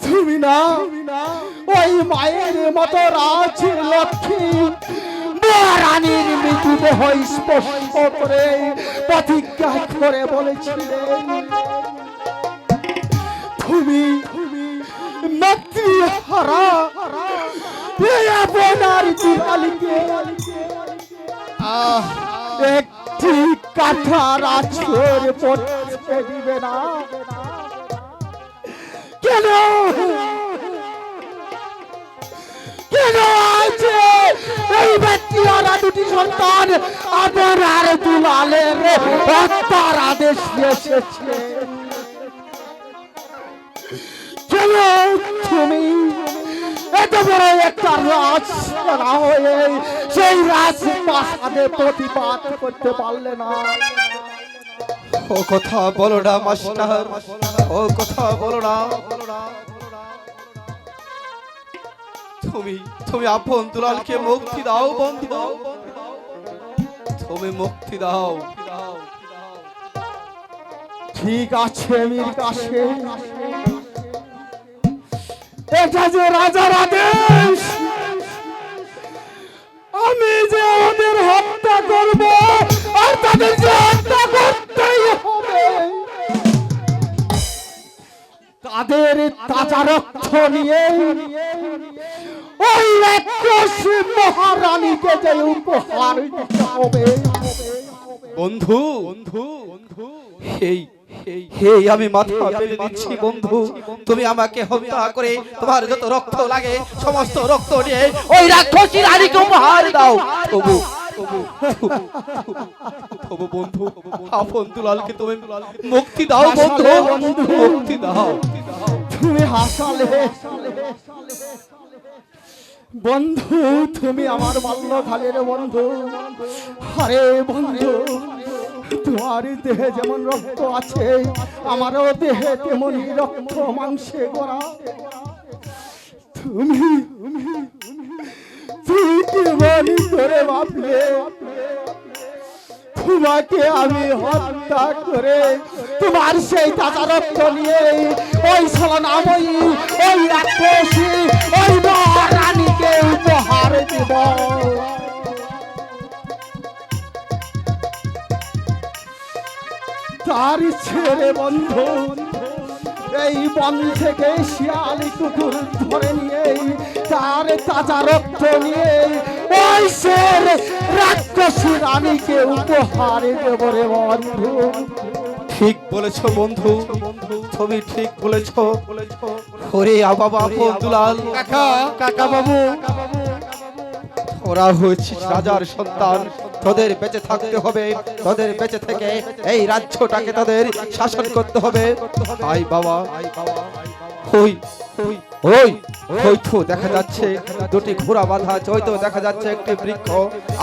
তুমি না ওই মায়ের মতো রাজ লক্ষ্মী রানীর মৃতদেহ স্পর্শ করে প্রতিজ্ঞা করে বলেছিলেন তুমি মাতৃহারা আপনার দুলালকে একটি কাঠা রাজের পড়তে দিবে না কেন কেন আছে এই ব্যক্তিরা দুটি সন্তান আপনার দুলালের হত্যার আদেশ এসেছে কেন তুমি এত বড় একটা রাজ না হয়ে সেই রাজ প্রাসাদে প্রতিবাদ করতে পারলে না ও কথা বলো না মাস্টার ও কথা বলো না তুমি তুমি আপন দুলালকে মুক্তি দাও বন্ধু তুমি মুক্তি দাও ঠিক আছে মীর কাসেম এটা যে রাজার আদেশ আমি যে ওদের হত্যা করব আর তাদের যে হত্যা করতেই হবে তাদের তাজা রক্ত নিয়ে ওই রাক্ষসী মহারানীকে যে উপহার দিতে হবে বন্ধু বন্ধু এই হে আমি মাথা পেতে দিচ্ছি বন্ধু, তুমি আমাকে হত্যা করে তোমার যত রক্ত লাগে সমস্ত রক্ত নিয়ে ওই রাক্ষসী রানীকে উপহার দাও। তবু তবু বন্ধু, আপন দুলালকে তুমি মুক্তি দাও বন্ধু, মুক্তি দাও। তুমি হাসালে বন্ধু, তুমি আমার বাল্যকালের বন্ধু। আরে বন্ধু, তোমার দেহে যেমন রক্ত আছে, আমারও দেহে তেমনি রক্ত মাংসে গড়া। তুমি তুমি কেমন করে ভাবলে তোমাকে আমি হত্যা করে তোমার সেই তাজা রক্ত নিয়ে ওই ছলনাময়ী ওই রাক্ষসী ওই মহারানীকে উপহার দেব? তার ছেড়ে বন্ধু, এই বন থেকে শিয়ালি কুকুর ধরে নিয়ে তার তাজা রক্ত নিয়ে ওই শের রাক্ষসী রানীকে উপহার দেব রে বন্ধু। ঠিক বলেছো বন্ধু, তুমি ঠিক বলেছো। ওরে বাবা আপন দুলাল, কাকা বাবু, ওরা হয়েছিস রাজার সন্তান, তোদের বেঁচে থাকতে হবে, তোদের বেঁচে থেকে এই রাজ্যটাকে তাদের শাসন করতে হবে। আই বাবা, ওই ওই ওই তো দেখা যাচ্ছে দুটি ঘোড়া বাঁধা আছে, ওই তো দেখা যাচ্ছে একটি বৃক্ষ,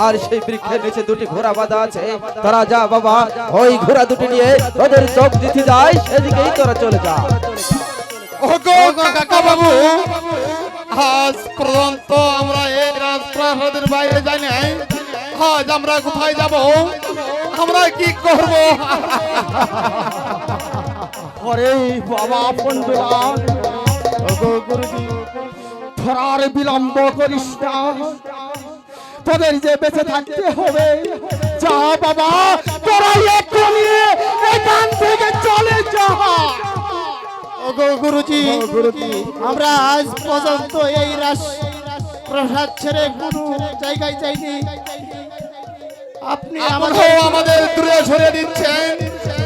আর সেই বৃক্ষের নিচে দুটি ঘোড়া বাঁধা আছে। তারা যা বাবা, ওই ঘোড়া দুটি নিয়ে তোদের চোখ দিতে যায়, সেদিকেই তোরা চলে যা। ওগো কাকা বাবু, আজ পর্যন্ত আমরা এই রাজপ্রাসাদের বাইরে যাই নাই, আজ আমরা কোথায় যাব, আমরা কি করব? আরে বাবা আপন দুলাল, ওগো গুরুজি, তোরা আর বিলম্ব করিস না, তোদের যে বেঁচে থাকতে হবে, যা বাবা তোরা এক্ষুনি এখান থেকে চলে যা। ওগো গুরুজি, আমরা আজ পর্যন্ত এই প্রসাদ ছেড়ে কোনো জায়গায় যাইনি, আপনি আমাদের দূরে সরিয়ে দিচ্ছেন,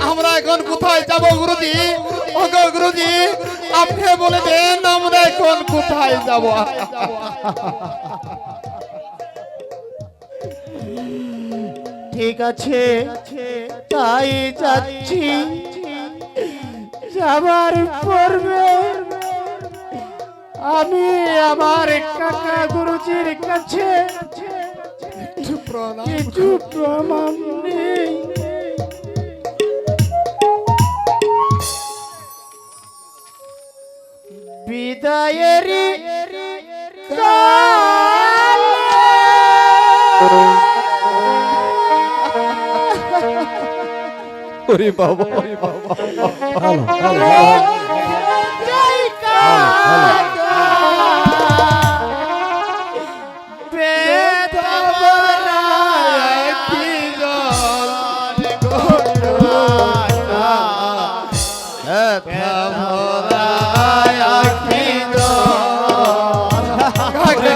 আমরা এখন কোথায় যাব গুরুজি? ওগো গুরুজি, আপনি বলে দেন আমরা এখন কোথায় যাব? ঠিক আছে, তাই যাচ্ছি। যাবার পূর্বে আমি আমার কাকা গুরুজির কাছে কিছু প্রমাণ নেই। বিদায়েরই ওরে বাবা, ওরে বাবা,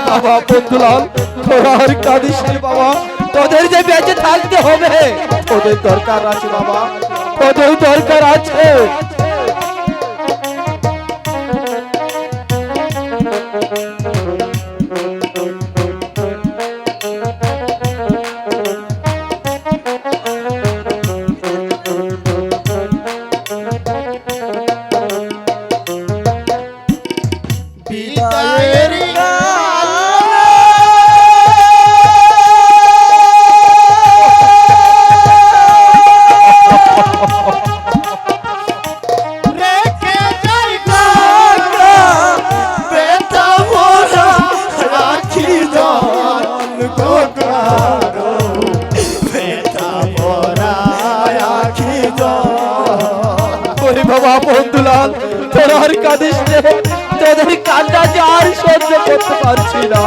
বাবা বন্ধুলাল, তোরা আর কাঁদিস রে বাবা, তোদের যে বেঁচে থাকতে হবে, তোদের দরকার আছে বাবা, তোদের দরকার আছে। বাবা বন্ধুলাল, তোরা আর কাঁদিস রে, তোদের কান্না যে আর সহ্য করতে পারছি না।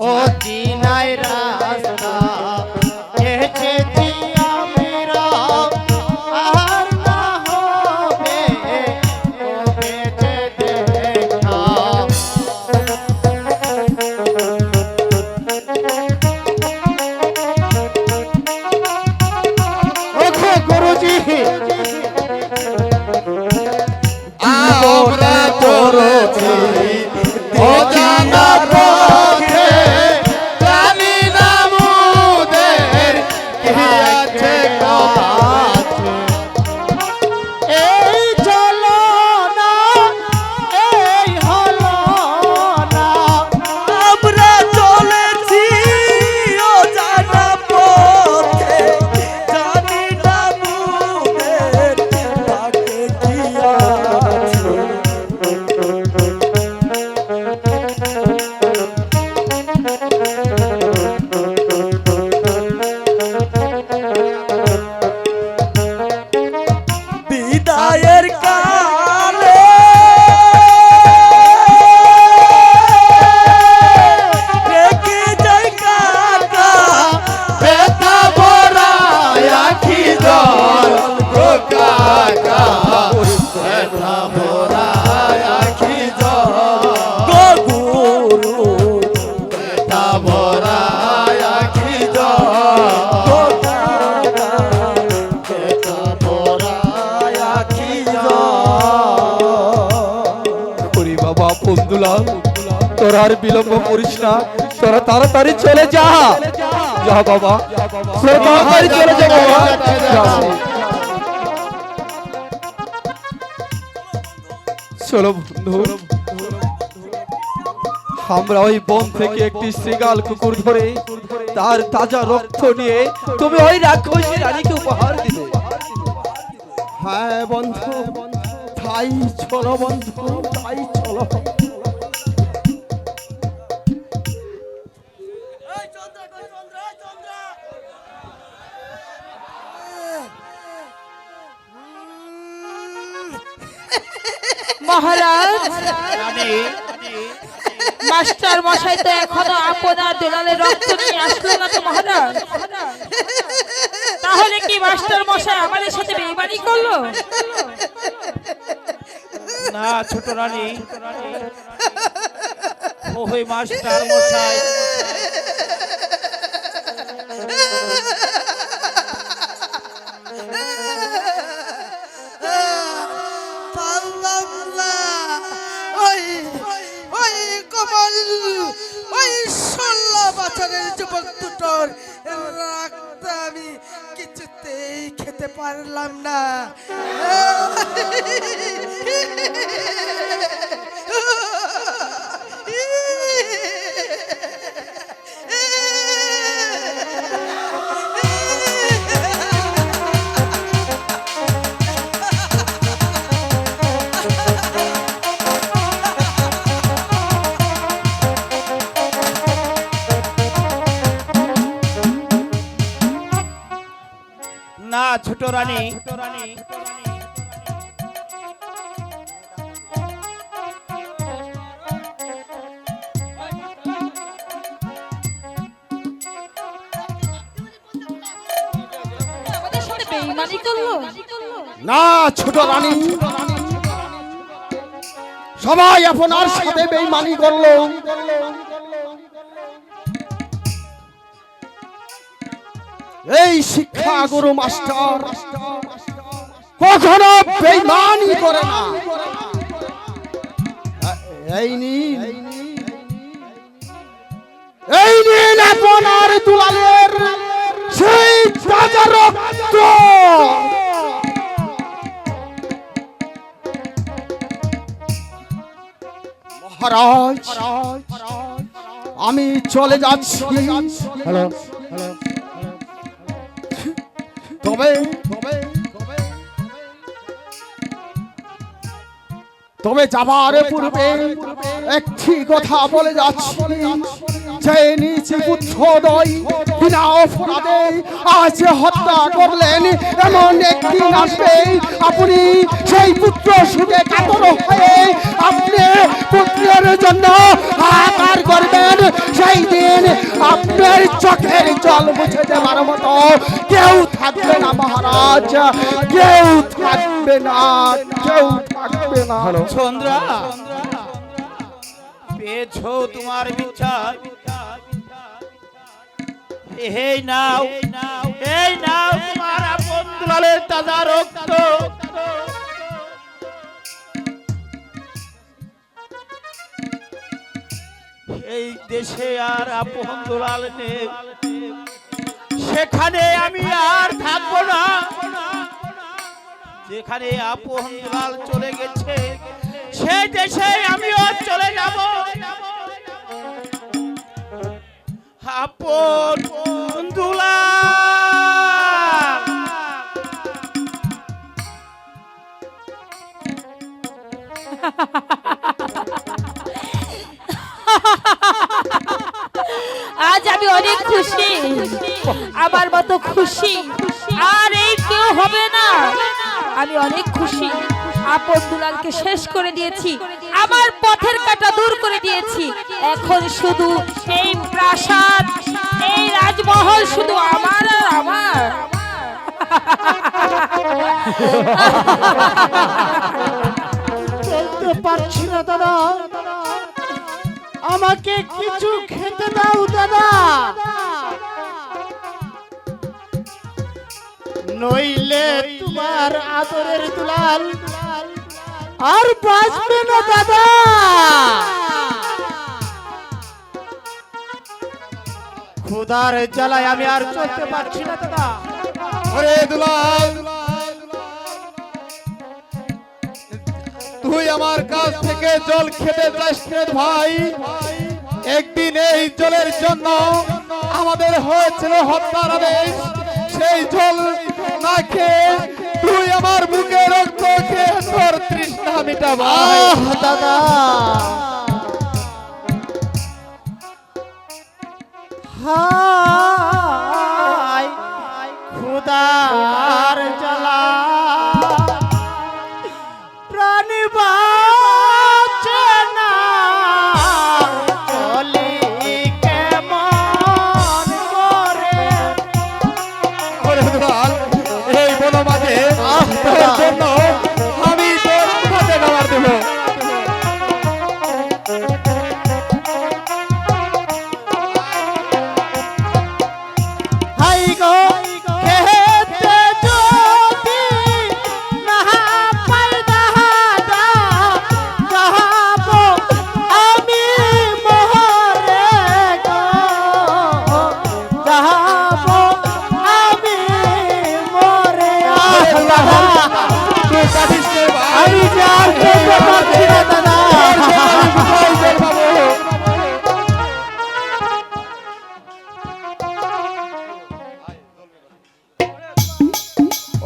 ও দিনাই রাস্তা দুলাল, তোরা আর বিলম্ব করিস না, তোরা তাড়াতাড়ি চলে যা। যা বাবা, তোরা তাড়াতাড়ি চলে যা বাবা, যা। চলো বন্ধু, আমরা ওই বন থেকে একটি শৃগাল কুকুর ধরে তার তাজা রক্ত নিয়ে তুমি ওই রাক্ষসী রানীকে উপহার দিবে। হ্যাঁ বন্ধু, তাই চলো বন্ধু, তাই চলো। মহারাজ, রানী, মাস্টার মশাই তো এখনো আপনার দুলালের রক্ত নিয়ে আসলো না তো মহারাজ। তাহলে কি মাস্টার মশাই আমাদের সাথে বেইমানি করলো? না ছোট রানী, ওই মাস্টার মশাই পারলাম না। ওই ওই কমল, ওই 16 বছরের যুবক দুটোর রক্ত আমি কিছুতেই খেতে পারলাম না। না ছোট রানী, আমাদের সাথে বেইমানি করলো? না ছোট রানী, সবাই আপনার সাথে বেইমানি করলো। এই শিক্ষা গুরু মাস্টার কখনো বেইমানি করে না। এই নিন, এই নিন আপনার দুলালের সেই তাজা রক্ত। মহারাজ, আমি চলে যাচ্ছি। হ্যালো, তবে তবে যাবার পূর্বে একটি কথা বলে যাচ্ছি, যে নিজ পুত্রদ্বয় বিনা অপরাধে আজ হত্যা করলেন, এমন একদিন আসবে আপনি সেই পুত্র সুখে কাতর হয়ে আপনি পুত্রের জন্য হাহাকার করবেন। সেই দিন আপনার চোখের জল মুছে দেওয়ার মতো কেউ থাকবে না মহারাজ, কেউ থাকবে না, কেউ থাকবে না। চন্দ্রা, পেয়েছো তোমার বিচার। এই নাও, এই নাও তোমার আপন দুলালের তাজা রক্ত। এই দেশে আর আপন দুলাল নেই, সেখানে আমি আর থাকবো না। যেখানে আপন দুলাল চলে গেছে, সেই দেশে আমিও চলে যাব। আপন দুলাল, আজ আমি অনেক খুশি, আমার মতো খুশি আর এই কেউ হবে না। আমি অনেক খুশি, আপন দুলালকে শেষ করে দিয়েছি, আমার পথের কাঁটা দূর করে দিয়েছি। এখন শুধু এই প্রাসাদ, এই রাজমহল শুধু আমার আর আমার। বলতে পারছি না দাদা, আমাকে কিছু খেতে দাও দাদা, নইলে তোমার আদরের দুলাল আর বাঁচবে না দাদা। ক্ষুধার জ্বালায় আমি আর চলতে পারছি না দাদা। ওরে দুলাল, তুই আমার কাছ থেকে জল খেতে চাস রে ভাই। একদিন এই জলের জন্য আমাদের হয়েছিল হত্যার আদেশ। সেই জল না খেয়ে তুই আমার বুকে রক্ত খেয়ে তোর তৃষ্ণা মিটা ভাই। দাদা হায় ক্ষুধার জ্বালা প্রাণী বাঁচে না, চলি কেমন করে। ওরে দুলাল, এই বনমাঝে তোর জন্য আমি তোর হাতে খাবার দেবো। হাই গো খেতে যদি না পাই দাদা, যাবো আমি মরে গো, যাবো আমি মরে। তুই কাঁদিস নে ভাই। আমি যে আর খেতে পারছি না দাদা।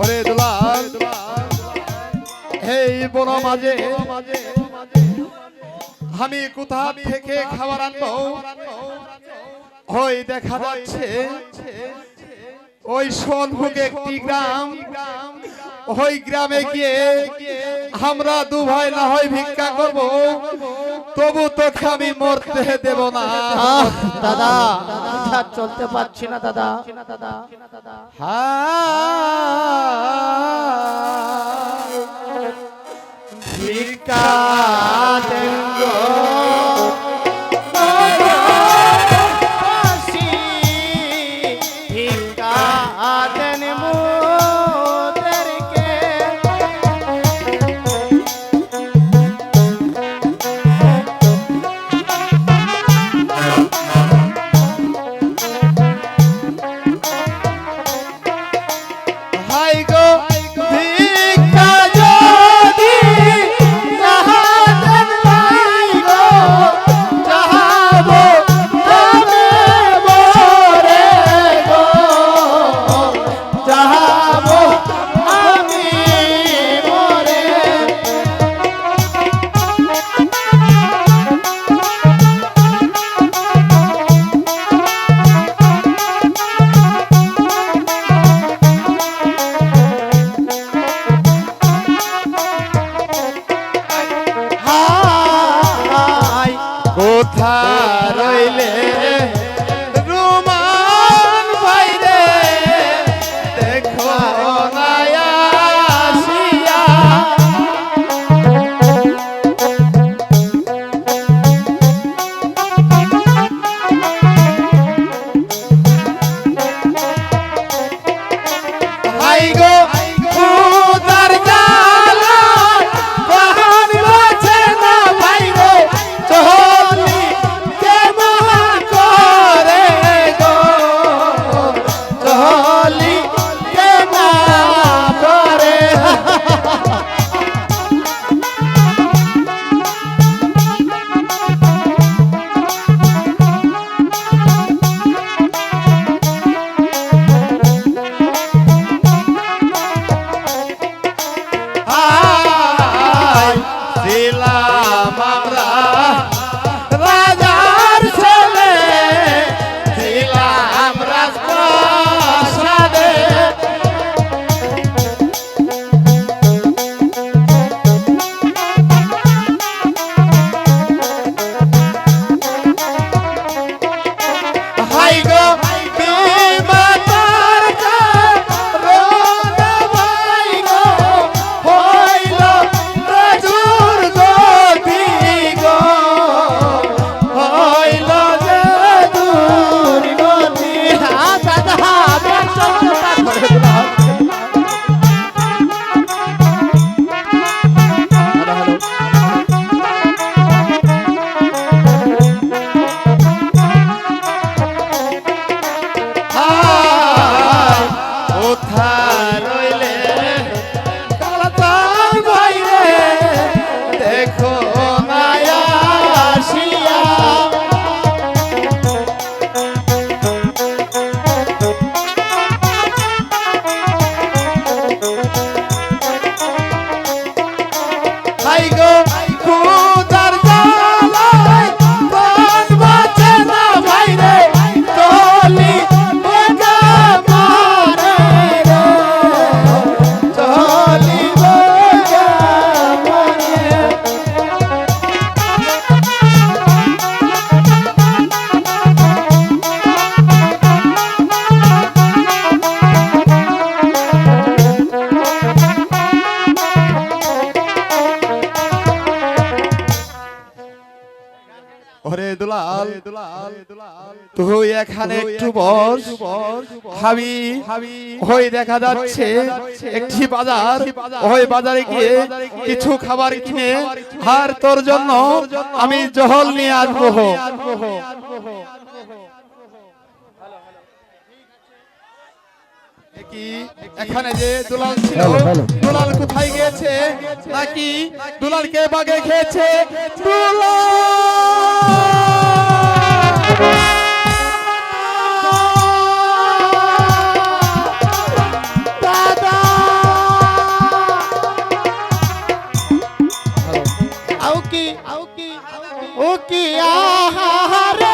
ওরে দুলাল, এই বনমাঝে আমি কোথা থেকে খাবার আনবো? ওই দেখা যাচ্ছে ওই সোনভুগে একটি গ্রাম। ওই গ্রামে গিয়ে আমরা দু ভাই না হয় ভিক্ষা করব, তবু তোকে আমি মরতে দেব না। দাদা আর চলতে পারছি না দাদা। ভিক্ষা দেন গো ভিক্ষা দেন মোদেরকে। হাই গো ভিক্ষা যদি না দেন ভাই গো, যাবো আমি মরে গো, যাবো আমি মরে। হায় কোথা রইলে রুমান ভাই রে, দেখো না আসিয়া। হাই গো ক্ষুধার জ্বালা প্রাণ বাঁচে না ভাই গো, চলি কেমন ওরে দুলাল তুই এখানে একটু বস হাবি ওই দেখা যাচ্ছে একটি বাজার ওই বাজারে গিয়ে কিছু খাবার কিনে আর তোর জন্য আমি জহল নিয়ে আসবো কি এখানে যে দুলাল ছিল দুলাল কোথায় গিয়েছে নাকি দুলালকে বাগে খেয়েছে দাদা ও কি আহারে